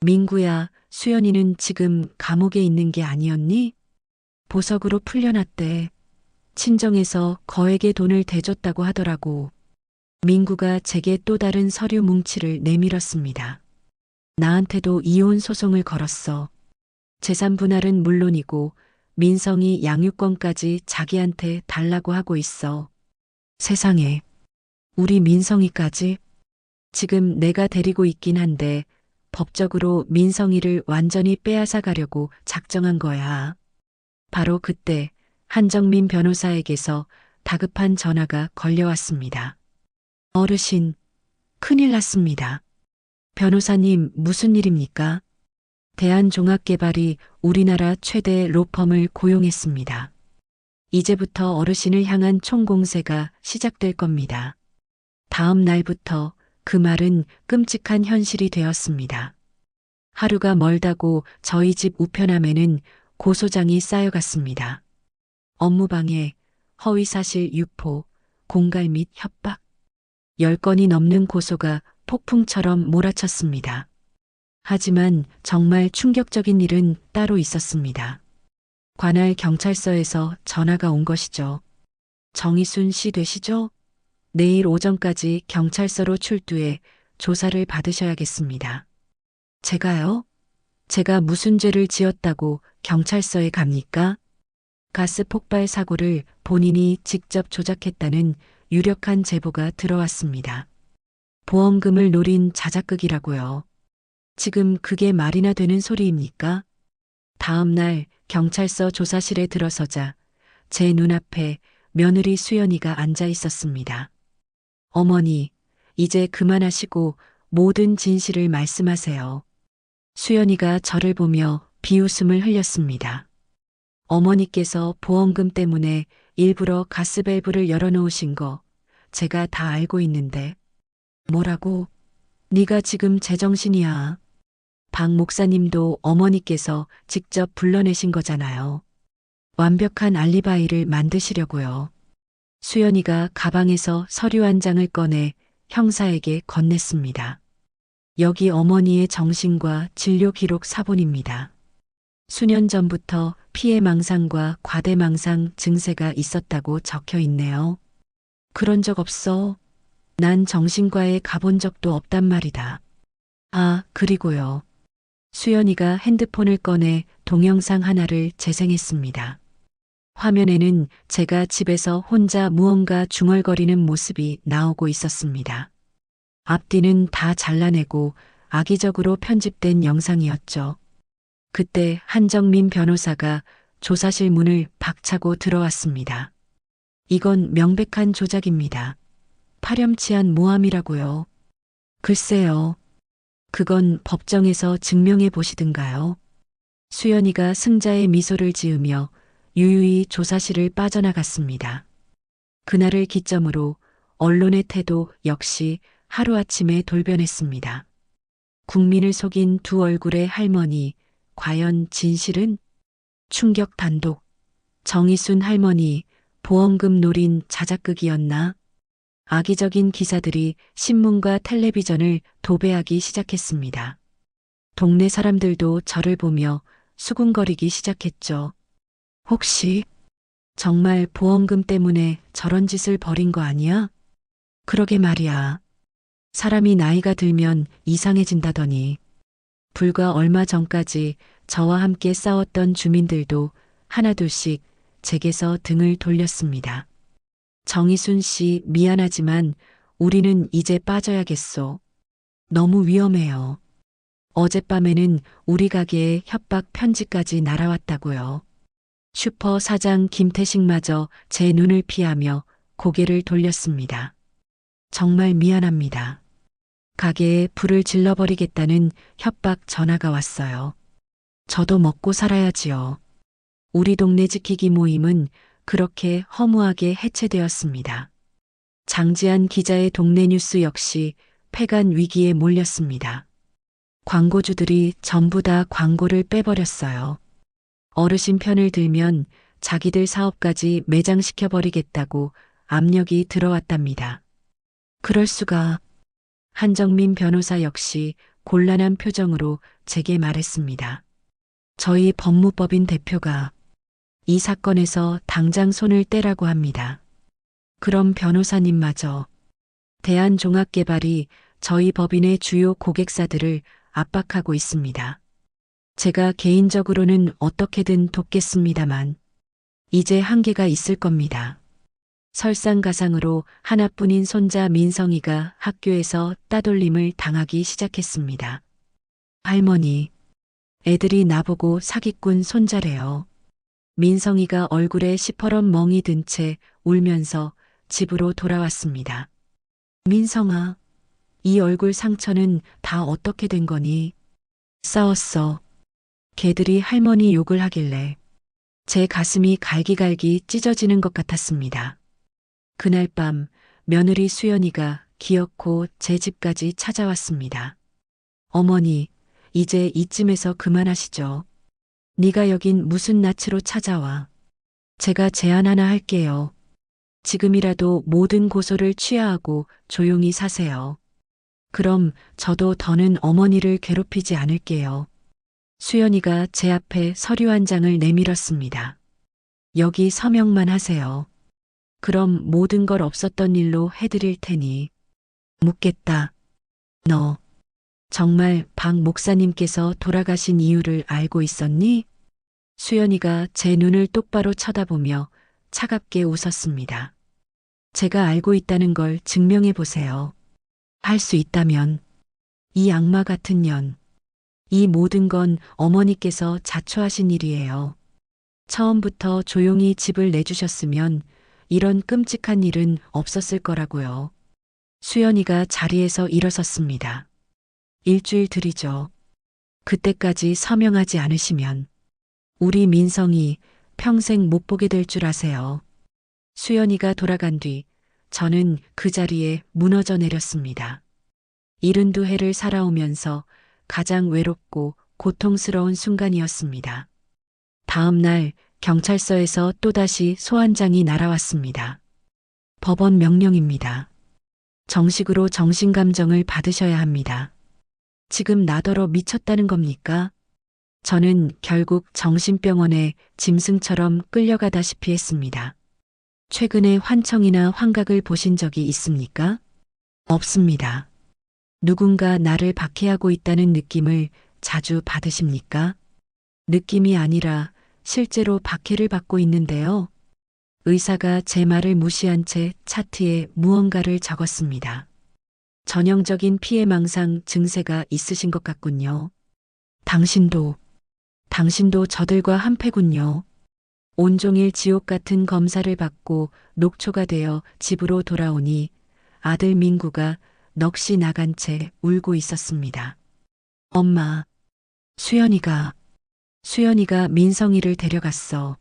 민구야, 수연이는 지금 감옥에 있는 게 아니었니? 보석으로 풀려났대. 친정에서 거액의 돈을 대줬다고 하더라고. 민구가 제게 또 다른 서류 뭉치를 내밀었습니다. 나한테도 이혼 소송을 걸었어. 재산 분할은 물론이고 민성이 양육권까지 자기한테 달라고 하고 있어. 세상에, 우리 민성이까지? 지금 내가 데리고 있긴 한데 법적으로 민성이를 완전히 빼앗아 가려고 작정한 거야. 바로 그때 한정민 변호사에게서 다급한 전화가 걸려왔습니다. 어르신, 큰일 났습니다. 변호사님, 무슨 일입니까? 대한종합개발이 우리나라 최대 로펌을 고용했습니다. 이제부터 어르신을 향한 총공세가 시작될 겁니다. 다음 날부터 그 말은 끔찍한 현실이 되었습니다. 하루가 멀다고 저희 집 우편함에는 고소장이 쌓여갔습니다. 업무방해, 허위사실 유포, 공갈 및 협박. 10건이 넘는 고소가 폭풍처럼 몰아쳤습니다. 하지만 정말 충격적인 일은 따로 있었습니다. 관할 경찰서에서 전화가 온 것이죠. 정의순 씨 되시죠? 내일 오전까지 경찰서로 출두해 조사를 받으셔야겠습니다. 제가요? 제가 무슨 죄를 지었다고 경찰서에 갑니까? 가스 폭발 사고를 본인이 직접 조작했다는 유력한 제보가 들어왔습니다. 보험금을 노린 자작극이라고요. 지금 그게 말이나 되는 소리입니까? 다음 날 경찰서 조사실에 들어서자 제 눈앞에 며느리 수연이가 앉아 있었습니다. 어머니, 이제 그만하시고 모든 진실을 말씀하세요. 수연이가 저를 보며 비웃음을 흘렸습니다. 어머니께서 보험금 때문에 일부러 가스밸브를 열어놓으신 거 제가 다 알고 있는데. 뭐라고? 네가 지금 제정신이야. 박 목사님도 어머니께서 직접 불러내신 거잖아요. 완벽한 알리바이를 만드시려고요. 수연이가 가방에서 서류 한 장을 꺼내 형사에게 건넸습니다. 여기 어머니의 정신과 진료 기록 사본입니다. 수년 전부터 피해망상과 과대망상 증세가 있었다고 적혀 있네요. 그런 적 없어. 난 정신과에 가본 적도 없단 말이다. 아, 그리고요. 수연이가 핸드폰을 꺼내 동영상 하나를 재생했습니다. 화면에는 제가 집에서 혼자 무언가 중얼거리는 모습이 나오고 있었습니다. 앞뒤는 다 잘라내고 악의적으로 편집된 영상이었죠. 그때 한정민 변호사가 조사실 문을 박차고 들어왔습니다. 이건 명백한 조작입니다. 파렴치한 모함이라고요. 글쎄요. 그건 법정에서 증명해 보시든가요. 수연이가 승자의 미소를 지으며 유유히 조사실을 빠져나갔습니다. 그날을 기점으로 언론의 태도 역시 하루아침에 돌변했습니다. 국민을 속인 두 얼굴의 할머니, 과연 진실은? 충격 단독. 정의순 할머니, 보험금 노린 자작극이었나? 악의적인 기사들이 신문과 텔레비전을 도배하기 시작했습니다. 동네 사람들도 저를 보며 수군거리기 시작했죠. 혹시 정말 보험금 때문에 저런 짓을 벌인 거 아니야? 그러게 말이야. 사람이 나이가 들면 이상해진다더니 불과 얼마 전까지 저와 함께 싸웠던 주민들도 하나둘씩 제게서 등을 돌렸습니다. 정희순 씨 미안하지만 우리는 이제 빠져야겠소. 너무 위험해요. 어젯밤에는 우리 가게에 협박 편지까지 날아왔다고요. 슈퍼 사장 김태식마저 제 눈을 피하며 고개를 돌렸습니다. 정말 미안합니다. 가게에 불을 질러버리겠다는 협박 전화가 왔어요. 저도 먹고 살아야지요. 우리 동네 지키기 모임은 그렇게 허무하게 해체되었습니다. 장지한 기자의 동네 뉴스 역시 폐간 위기에 몰렸습니다. 광고주들이 전부 다 광고를 빼버렸어요. 어르신 편을 들면 자기들 사업까지 매장시켜버리겠다고 압력이 들어왔답니다. 그럴 수가. 한정민 변호사 역시 곤란한 표정으로 제게 말했습니다. 저희 법무법인 대표가 이 사건에서 당장 손을 떼라고 합니다. 그럼 변호사님마저 대한종합개발이 저희 법인의 주요 고객사들을 압박하고 있습니다. 제가 개인적으로는 어떻게든 돕겠습니다만 이제 한계가 있을 겁니다. 설상가상으로 하나뿐인 손자 민성이가 학교에서 따돌림을 당하기 시작했습니다. 할머니, 애들이 나보고 사기꾼 손자래요. 민성이가 얼굴에 시퍼런 멍이 든 채 울면서 집으로 돌아왔습니다. 민성아, 이 얼굴 상처는 다 어떻게 된 거니? 싸웠어. 걔들이 할머니 욕을 하길래 제 가슴이 갈기갈기 찢어지는 것 같았습니다. 그날 밤 며느리 수연이가 기어코 제 집까지 찾아왔습니다. 어머니, 이제 이쯤에서 그만하시죠. 네가 여긴 무슨 낯으로 찾아와. 제가 제안 하나 할게요. 지금이라도 모든 고소를 취하하고 조용히 사세요. 그럼 저도 더는 어머니를 괴롭히지 않을게요. 수연이가 제 앞에 서류 한 장을 내밀었습니다. 여기 서명만 하세요. 그럼 모든 걸 없었던 일로 해드릴 테니. 묻겠다. 너 정말 박 목사님께서 돌아가신 이유를 알고 있었니? 수연이가 제 눈을 똑바로 쳐다보며 차갑게 웃었습니다. 제가 알고 있다는 걸 증명해 보세요. 할 수 있다면. 이 악마 같은 년. 이 모든 건 어머니께서 자초하신 일이에요. 처음부터 조용히 집을 내주셨으면 이런 끔찍한 일은 없었을 거라고요. 수연이가 자리에서 일어섰습니다. 일주일 드리죠. 그때까지 서명하지 않으시면 우리 민성이 평생 못 보게 될 줄 아세요. 수연이가 돌아간 뒤 저는 그 자리에 무너져 내렸습니다. 72해를 살아오면서 가장 외롭고 고통스러운 순간이었습니다. 다음 날 경찰서에서 또다시 소환장이 날아왔습니다. 법원 명령입니다. 정식으로 정신감정을 받으셔야 합니다. 지금 나더러 미쳤다는 겁니까? 저는 결국 정신병원에 짐승처럼 끌려가다시피 했습니다. 최근에 환청이나 환각을 보신 적이 있습니까? 없습니다. 누군가 나를 박해하고 있다는 느낌을 자주 받으십니까? 느낌이 아니라 실제로 박해를 받고 있는데요. 의사가 제 말을 무시한 채 차트에 무언가를 적었습니다. 전형적인 피해망상 증세가 있으신 것 같군요. 당신도 저들과 한패군요. 온종일 지옥 같은 검사를 받고 녹초가 되어 집으로 돌아오니 아들 민구가 넋이 나간 채 울고 있었습니다. 엄마, 수연이가 민성이를 데려갔어.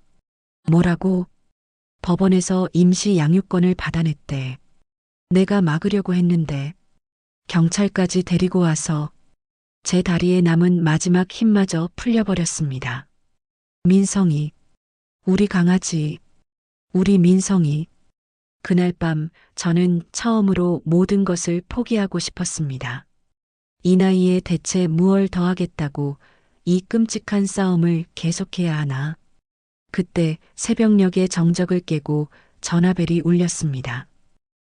뭐라고? 법원에서 임시 양육권을 받아냈대. 내가 막으려고 했는데 경찰까지 데리고 와서 제 다리에 남은 마지막 힘마저 풀려버렸습니다. 민성이, 우리 강아지, 우리 민성이. 그날 밤 저는 처음으로 모든 것을 포기하고 싶었습니다. 이 나이에 대체 무얼 더 하겠다고 이 끔찍한 싸움을 계속해야 하나. 그때 새벽녘의 정적을 깨고 전화벨이 울렸습니다.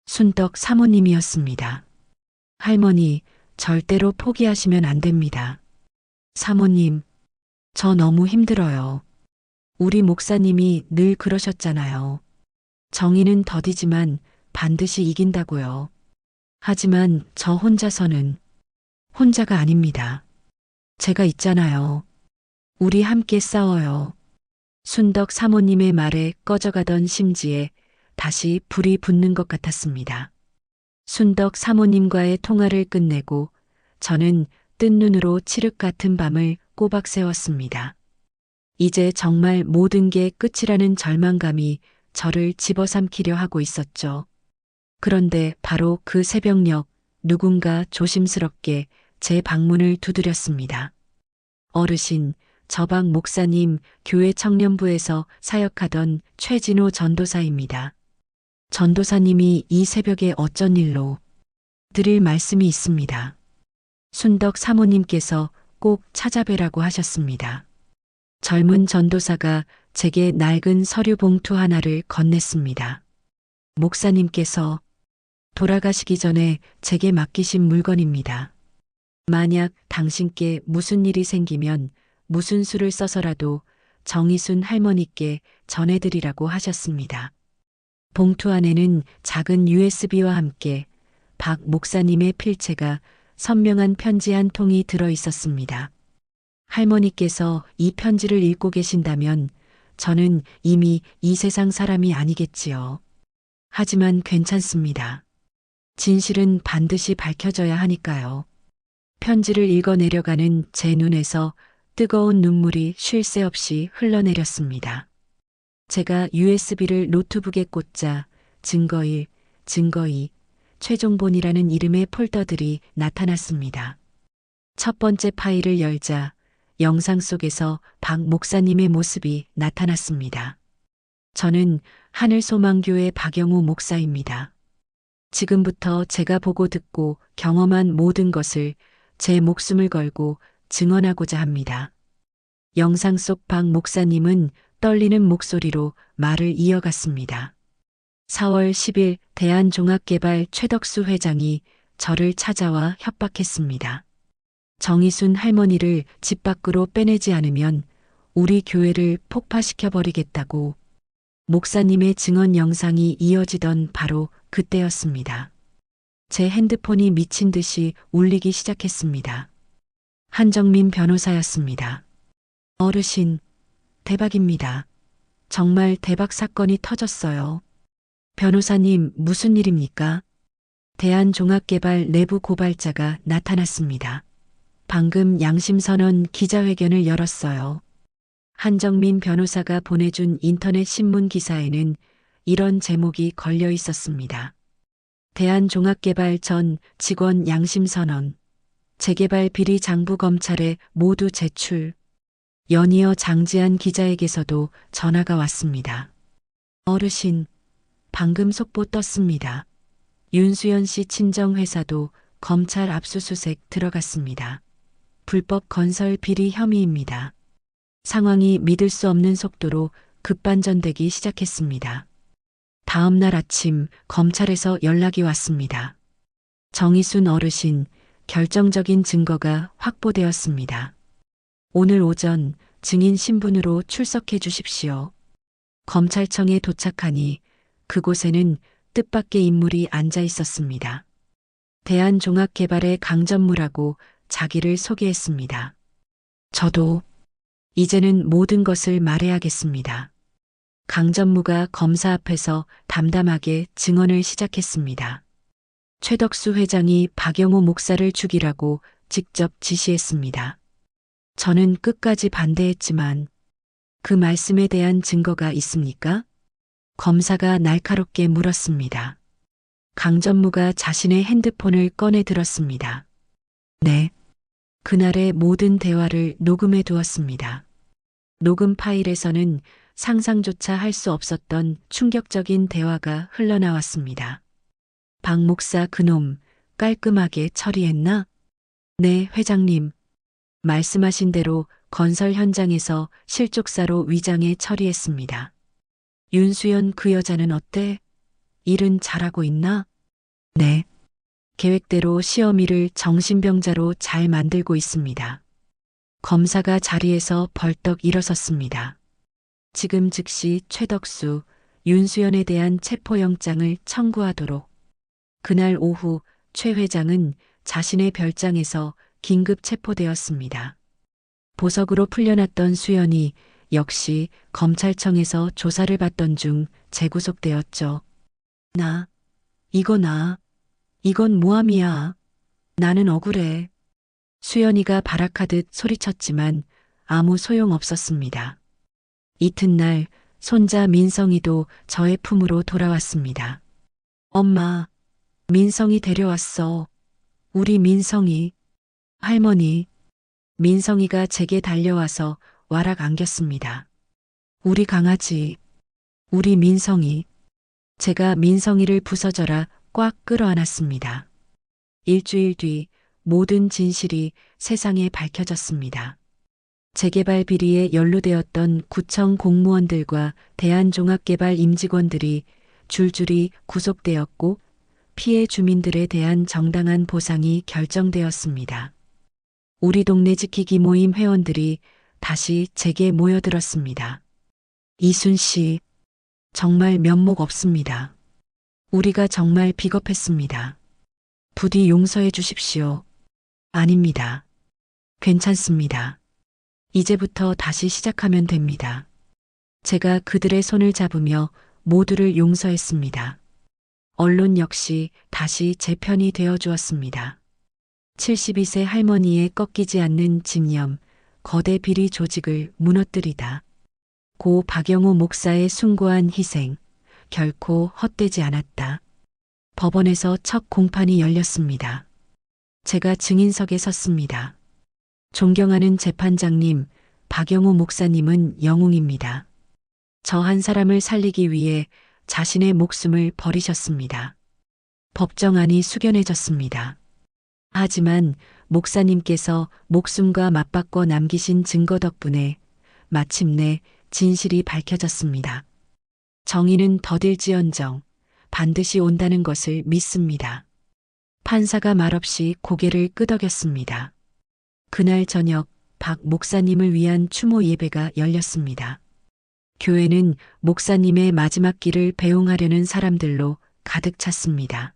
순덕 사모님이었습니다. 할머니, 절대로 포기하시면 안 됩니다. 사모님, 저 너무 힘들어요. 우리 목사님이 늘 그러셨잖아요. 정의는 더디지만 반드시 이긴다고요. 하지만 저 혼자서는 혼자가 아닙니다. 제가 있잖아요. 우리 함께 싸워요. 순덕 사모님의 말에 꺼져가던 심지에 다시 불이 붙는 것 같았습니다. 순덕 사모님과의 통화를 끝내고 저는 뜬 눈으로 칠흑 같은 밤을 꼬박 새웠습니다. 이제 정말 모든 게 끝이라는 절망감이 저를 집어삼키려 하고 있었죠. 그런데 바로 그 새벽녘 누군가 조심스럽게 제 방문을 두드렸습니다. 어르신, 저방 목사님, 교회 청년부에서 사역하던 최진호 전도사입니다. 전도사님이 이 새벽에 어쩐 일로 드릴 말씀이 있습니다. 순덕 사모님께서 꼭 찾아뵈라고 하셨습니다. 젊은 전도사가 제게 낡은 서류 봉투 하나를 건넸습니다. 목사님께서 돌아가시기 전에 제게 맡기신 물건입니다. 만약 당신께 무슨 일이 생기면 무슨 수를 써서라도 정희순 할머니께 전해드리라고 하셨습니다. 봉투 안에는 작은 USB와 함께 박 목사님의 필체가 선명한 편지 한 통이 들어 있었습니다. 할머니께서 이 편지를 읽고 계신다면 저는 이미 이 세상 사람이 아니겠지요. 하지만 괜찮습니다. 진실은 반드시 밝혀져야 하니까요. 편지를 읽어 내려가는 제 눈에서 뜨거운 눈물이 쉴 새 없이 흘러내렸습니다. 제가 USB를 노트북에 꽂자 증거1, 증거2, 최종본이라는 이름의 폴더들이 나타났습니다. 첫 번째 파일을 열자 영상 속에서 박 목사님의 모습이 나타났습니다. 저는 하늘소망교회 박영우 목사입니다. 지금부터 제가 보고 듣고 경험한 모든 것을 제 목숨을 걸고 증언하고자 합니다. 영상 속 박 목사님은 떨리는 목소리로 말을 이어갔습니다. 4월 10일 대한종합개발 최덕수 회장이 저를 찾아와 협박했습니다. 정희순 할머니를 집 밖으로 빼내지 않으면 우리 교회를 폭파시켜버리겠다고. 목사님의 증언 영상이 이어지던 바로 그때였습니다. 제 핸드폰이 미친 듯이 울리기 시작했습니다. 한정민 변호사였습니다. 어르신, 대박입니다. 정말 대박 사건이 터졌어요. 변호사님, 무슨 일입니까? 대한종합개발 내부 고발자가 나타났습니다. 방금 양심선언 기자회견을 열었어요. 한정민 변호사가 보내준 인터넷 신문 기사에는 이런 제목이 걸려 있었습니다. 대한종합개발 전 직원 양심선언, 재개발 비리 장부 검찰에 모두 제출. 연이어 장지한 기자에게서도 전화가 왔습니다. 어르신, 방금 속보 떴습니다. 윤수연 씨 친정회사도 검찰 압수수색 들어갔습니다. 불법 건설 비리 혐의입니다. 상황이 믿을 수 없는 속도로 급반전되기 시작했습니다. 다음 날 아침 검찰에서 연락이 왔습니다. 정희순 어르신, 결정적인 증거가 확보되었습니다. 오늘 오전 증인 신분으로 출석해 주십시오. 검찰청에 도착하니 그곳에는 뜻밖의 인물이 앉아 있었습니다. 대한종합개발의 강전무라고 자기를 소개했습니다. 저도 이제는 모든 것을 말해야겠습니다. 강전무가 검사 앞에서 담담하게 증언을 시작했습니다. 최덕수 회장이 박영우 목사를 죽이라고 직접 지시했습니다. 저는 끝까지 반대했지만 그 말씀에 대한 증거가 있습니까? 검사가 날카롭게 물었습니다. 강 전무가 자신의 핸드폰을 꺼내 들었습니다. 네. 그날의 모든 대화를 녹음해 두었습니다. 녹음 파일에서는 상상조차 할 수 없었던 충격적인 대화가 흘러나왔습니다. 박 목사 그놈 깔끔하게 처리했나? 네, 회장님. 말씀하신 대로 건설 현장에서 실족사로 위장해 처리했습니다. 윤수연 그 여자는 어때? 일은 잘하고 있나? 네. 계획대로 시어미를 정신병자로 잘 만들고 있습니다. 검사가 자리에서 벌떡 일어섰습니다. 지금 즉시 최덕수, 윤수연에 대한 체포영장을 청구하도록. 그날 오후 최 회장은 자신의 별장에서 긴급 체포되었습니다. 보석으로 풀려났던 수연이 역시 검찰청에서 조사를 받던 중 재구속되었죠. 이건 모함이야. 나는 억울해. 수연이가 발악하듯 소리쳤지만 아무 소용 없었습니다. 이튿날 손자 민성이도 저의 품으로 돌아왔습니다. 엄마, 민성이 데려왔어. 우리 민성이. 할머니. 민성이가 제게 달려와서 와락 안겼습니다. 우리 강아지. 우리 민성이. 제가 민성이를 부서져라 꽉 끌어안았습니다. 일주일 뒤 모든 진실이 세상에 밝혀졌습니다. 재개발 비리에 연루되었던 구청 공무원들과 대한종합개발 임직원들이 줄줄이 구속되었고 피해 주민들에 대한 정당한 보상이 결정되었습니다. 우리 동네 지키기 모임 회원들이 다시 제게 모여들었습니다. 이순 씨, 정말 면목 없습니다. 우리가 정말 비겁했습니다. 부디 용서해 주십시오. 아닙니다. 괜찮습니다. 이제부터 다시 시작하면 됩니다. 제가 그들의 손을 잡으며 모두를 용서했습니다. 언론 역시 다시 제 편이 되어 주었습니다. 72세 할머니의 꺾이지 않는 집념, 거대 비리 조직을 무너뜨리다. 고 박영호 목사의 숭고한 희생, 결코 헛되지 않았다. 법원에서 첫 공판이 열렸습니다. 제가 증인석에 섰습니다. 존경하는 재판장님, 박영호 목사님은 영웅입니다. 저 한 사람을 살리기 위해 자신의 목숨을 버리셨습니다. 법정안이 숙연해졌습니다. 하지만 목사님께서 목숨과 맞바꿔 남기신 증거 덕분에 마침내 진실이 밝혀졌습니다. 정의는 더딜지언정 반드시 온다는 것을 믿습니다. 판사가 말없이 고개를 끄덕였습니다. 그날 저녁 박 목사님을 위한 추모 예배가 열렸습니다. 교회는 목사님의 마지막 길을 배웅하려는 사람들로 가득 찼습니다.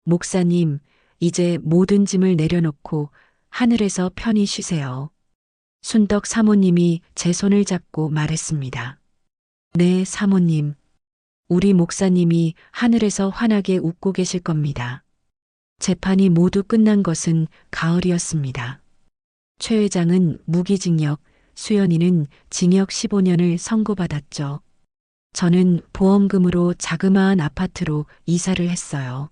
목사님, 이제 모든 짐을 내려놓고 하늘에서 편히 쉬세요. 순덕 사모님이 제 손을 잡고 말했습니다. 네, 사모님. 우리 목사님이 하늘에서 환하게 웃고 계실 겁니다. 재판이 모두 끝난 것은 가을이었습니다. 최 회장은 무기징역, 수연이는 징역 15년을 선고받았죠. 저는 보험금으로 자그마한 아파트로 이사를 했어요.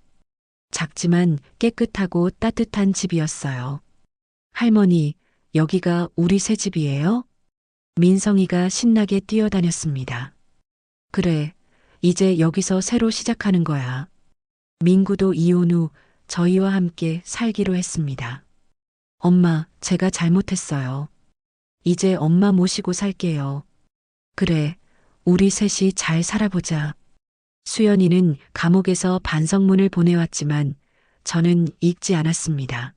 작지만 깨끗하고 따뜻한 집이었어요. 할머니, 여기가 우리 새 집이에요? 민성이가 신나게 뛰어다녔습니다. 그래, 이제 여기서 새로 시작하는 거야. 민구도 이혼 후 저희와 함께 살기로 했습니다. 엄마, 제가 잘못했어요. 이제 엄마 모시고 살게요. 그래, 우리 셋이 잘 살아보자. 수연이는 감옥에서 반성문을 보내왔지만 저는 읽지 않았습니다.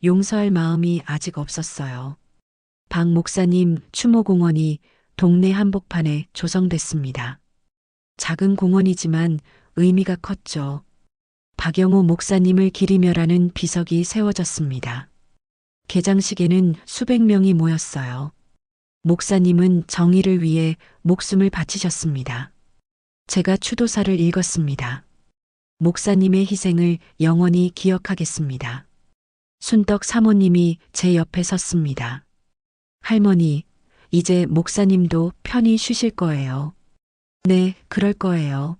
용서할 마음이 아직 없었어요. 박 목사님 추모공원이 동네 한복판에 조성됐습니다. 작은 공원이지만 의미가 컸죠. 박영호 목사님을 기리며라는 비석이 세워졌습니다. 개장식에는 수백 명이 모였어요. 목사님은 정의를 위해 목숨을 바치셨습니다. 제가 추도사를 읽었습니다. 목사님의 희생을 영원히 기억하겠습니다. 순덕 사모님이 제 옆에 섰습니다. 할머니, 이제 목사님도 편히 쉬실 거예요. 네, 그럴 거예요.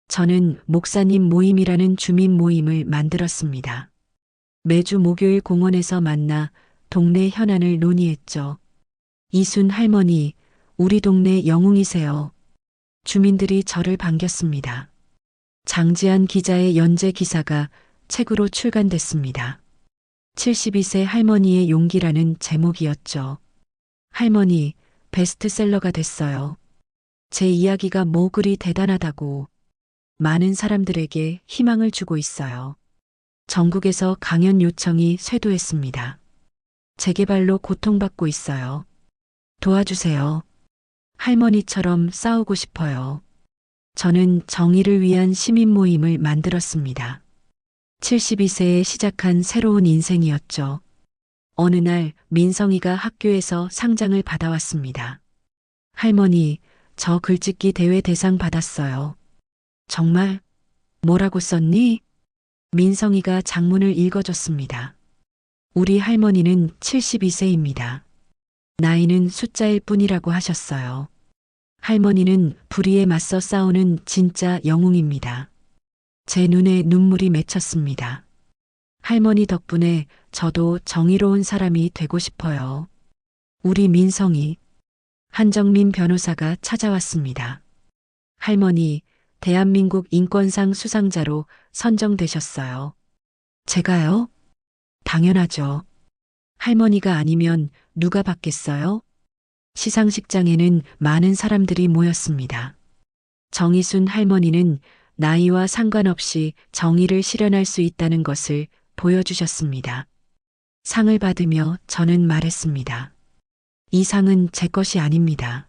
저는 목사님 모임이라는 주민 모임을 만들었습니다. 매주 목요일 공원에서 만나 동네 현안을 논의했죠. 이순 할머니, 우리 동네 영웅이세요. 주민들이 저를 반겼습니다. 장지한 기자의 연재 기사가 책으로 출간됐습니다. 72세 할머니의 용기라는 제목이었죠. 할머니, 베스트셀러가 됐어요. 제 이야기가 뭐 그리 대단하다고 많은 사람들에게 희망을 주고 있어요. 전국에서 강연 요청이 쇄도했습니다. 재개발로 고통받고 있어요. 도와주세요. 할머니처럼 싸우고 싶어요. 저는 정의를 위한 시민 모임을 만들었습니다. 72세에 시작한 새로운 인생이었죠. 어느 날 민성이가 학교에서 상장을 받아왔습니다. 할머니, 저 글짓기 대회 대상 받았어요. 정말? 뭐라고 썼니? 민성이가 장문을 읽어줬습니다. 우리 할머니는 72세입니다. 나이는 숫자일 뿐이라고 하셨어요. 할머니는 불의에 맞서 싸우는 진짜 영웅입니다. 제 눈에 눈물이 맺혔습니다. 할머니 덕분에 저도 정의로운 사람이 되고 싶어요. 우리 민성이. 한정민 변호사가 찾아왔습니다. 할머니, 대한민국 인권상 수상자로 선정되셨어요. 제가요? 당연하죠. 할머니가 아니면 누가 받겠어요? 시상식장에는 많은 사람들이 모였습니다. 정의순 할머니는 나이와 상관없이 정의를 실현할 수 있다는 것을 보여주셨습니다. 상을 받으며 저는 말했습니다. 이 상은 제 것이 아닙니다.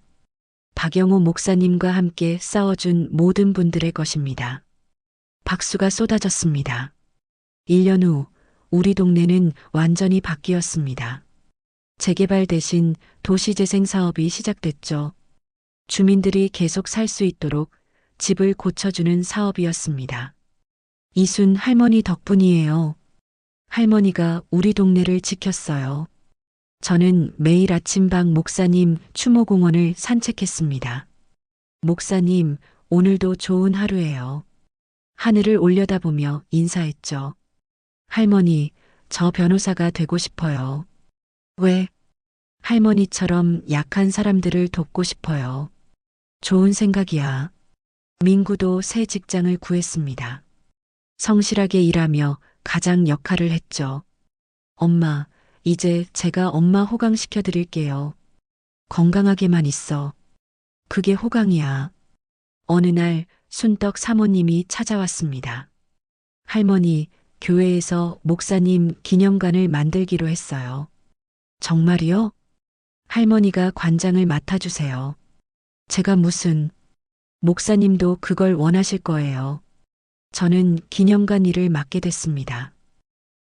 박영호 목사님과 함께 싸워준 모든 분들의 것입니다. 박수가 쏟아졌습니다. 1년 후 우리 동네는 완전히 바뀌었습니다. 재개발 대신 도시재생 사업이 시작됐죠. 주민들이 계속 살 수 있도록 집을 고쳐주는 사업이었습니다. 이순 할머니 덕분이에요. 할머니가 우리 동네를 지켰어요. 저는 매일 아침 박 목사님 추모공원을 산책했습니다. 목사님, 오늘도 좋은 하루예요. 하늘을 올려다보며 인사했죠. 할머니, 저 변호사가 되고 싶어요. 왜? 할머니처럼 약한 사람들을 돕고 싶어요. 좋은 생각이야. 민구도 새 직장을 구했습니다. 성실하게 일하며 가장 역할을 했죠. 엄마, 이제 제가 엄마 호강시켜 드릴게요. 건강하게만 있어. 그게 호강이야. 어느 날 순떡 사모님이 찾아왔습니다. 할머니, 교회에서 목사님 기념관을 만들기로 했어요. 정말이요? 할머니가 관장을 맡아주세요. 제가 무슨, 목사님도 그걸 원하실 거예요. 저는 기념관 일을 맡게 됐습니다.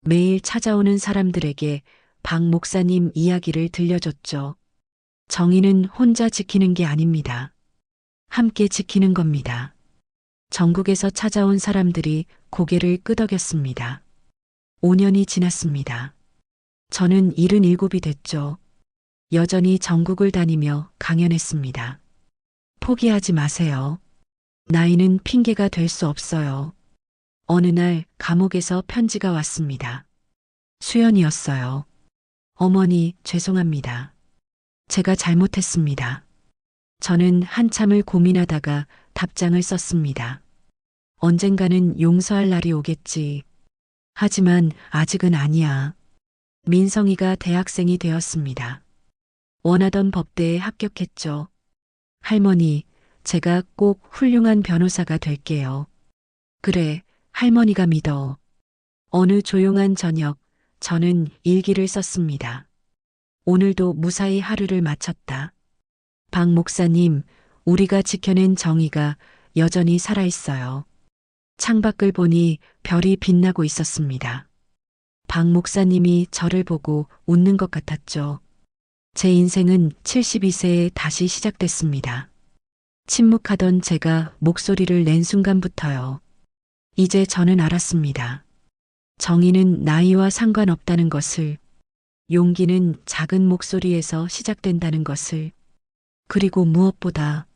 매일 찾아오는 사람들에게 박 목사님 이야기를 들려줬죠. 정의는 혼자 지키는 게 아닙니다. 함께 지키는 겁니다. 전국에서 찾아온 사람들이 고개를 끄덕였습니다. 5년이 지났습니다. 저는 77이 됐죠. 여전히 전국을 다니며 강연했습니다. 포기하지 마세요. 나이는 핑계가 될 수 없어요. 어느 날 감옥에서 편지가 왔습니다. 수연이었어요. 어머니, 죄송합니다. 제가 잘못했습니다. 저는 한참을 고민하다가 답장을 썼습니다. 언젠가는 용서할 날이 오겠지. 하지만 아직은 아니야. 민성이가 대학생이 되었습니다. 원하던 법대에 합격했죠. 할머니, 제가 꼭 훌륭한 변호사가 될게요. 그래, 할머니가 믿어. 어느 조용한 저녁, 저는 일기를 썼습니다. 오늘도 무사히 하루를 마쳤다. 박 목사님, 우리가 지켜낸 정의가 여전히 살아있어요. 창밖을 보니 별이 빛나고 있었습니다. 박 목사님이 저를 보고 웃는 것 같았죠. 제 인생은 72세에 다시 시작됐습니다. 침묵하던 제가 목소리를 낸 순간부터요. 이제 저는 알았습니다. 정의는 나이와 상관없다는 것을, 용기는 작은 목소리에서 시작된다는 것을, 그리고 무엇보다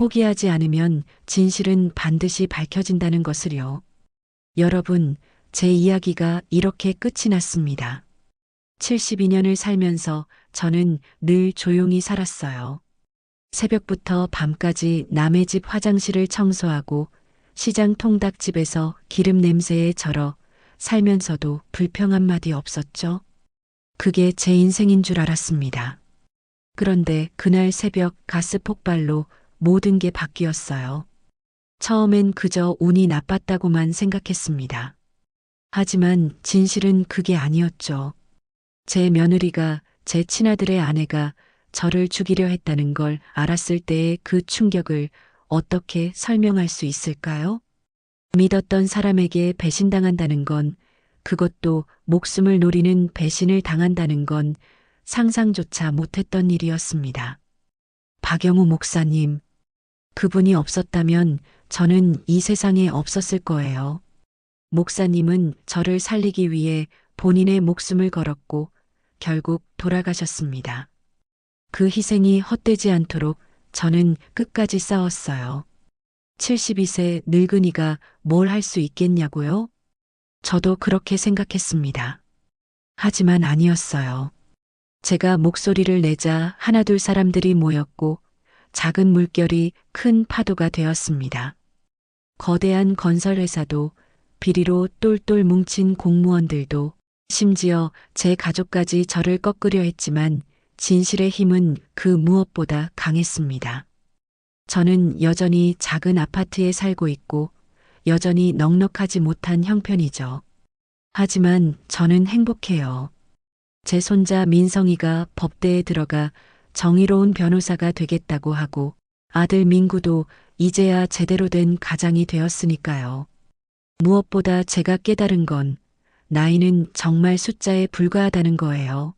포기하지 않으면 진실은 반드시 밝혀진다는 것을요. 여러분, 제 이야기가 이렇게 끝이 났습니다. 72년을 살면서 저는 늘 조용히 살았어요. 새벽부터 밤까지 남의 집 화장실을 청소하고 시장 통닭집에서 기름 냄새에 절어 살면서도 불평 한마디 없었죠. 그게 제 인생인 줄 알았습니다. 그런데 그날 새벽 가스 폭발로 모든 게 바뀌었어요. 처음엔 그저 운이 나빴다고만 생각했습니다. 하지만 진실은 그게 아니었죠. 제 며느리가, 제 친아들의 아내가 저를 죽이려 했다는 걸 알았을 때의 그 충격을 어떻게 설명할 수 있을까요? 믿었던 사람에게 배신당한다는 건, 그것도 목숨을 노리는 배신을 당한다는 건 상상조차 못했던 일이었습니다. 박영우 목사님, 그분이 없었다면 저는 이 세상에 없었을 거예요. 목사님은 저를 살리기 위해 본인의 목숨을 걸었고 결국 돌아가셨습니다. 그 희생이 헛되지 않도록 저는 끝까지 싸웠어요. 72세 늙은이가 뭘 할 수 있겠냐고요? 저도 그렇게 생각했습니다. 하지만 아니었어요. 제가 목소리를 내자 하나둘 사람들이 모였고 작은 물결이 큰 파도가 되었습니다. 거대한 건설회사도, 비리로 똘똘 뭉친 공무원들도, 심지어 제 가족까지 저를 꺾으려 했지만 진실의 힘은 그 무엇보다 강했습니다. 저는 여전히 작은 아파트에 살고 있고 여전히 넉넉하지 못한 형편이죠. 하지만 저는 행복해요. 제 손자 민성이가 법대에 들어가 정의로운 변호사가 되겠다고 하고 아들 민구도 이제야 제대로 된 가장이 되었으니까요. 무엇보다 제가 깨달은 건 나이는 정말 숫자에 불과하다는 거예요.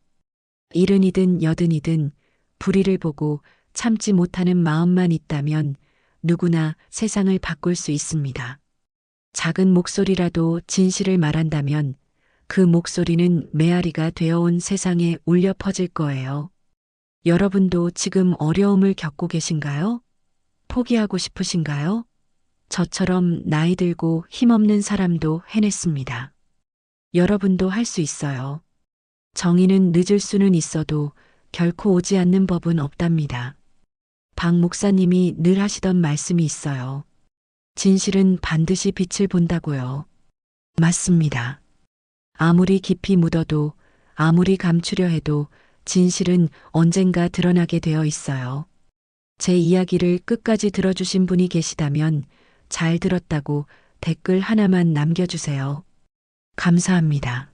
70이든 80이든 불의를 보고 참지 못하는 마음만 있다면 누구나 세상을 바꿀 수 있습니다. 작은 목소리라도 진실을 말한다면 그 목소리는 메아리가 되어온 세상에 울려 퍼질 거예요. 여러분도 지금 어려움을 겪고 계신가요? 포기하고 싶으신가요? 저처럼 나이 들고 힘없는 사람도 해냈습니다. 여러분도 할 수 있어요. 정의는 늦을 수는 있어도 결코 오지 않는 법은 없답니다. 박 목사님이 늘 하시던 말씀이 있어요. 진실은 반드시 빛을 본다고요. 맞습니다. 아무리 깊이 묻어도, 아무리 감추려 해도 진실은 언젠가 드러나게 되어 있어요. 제 이야기를 끝까지 들어주신 분이 계시다면 잘 들었다고 댓글 하나만 남겨주세요. 감사합니다.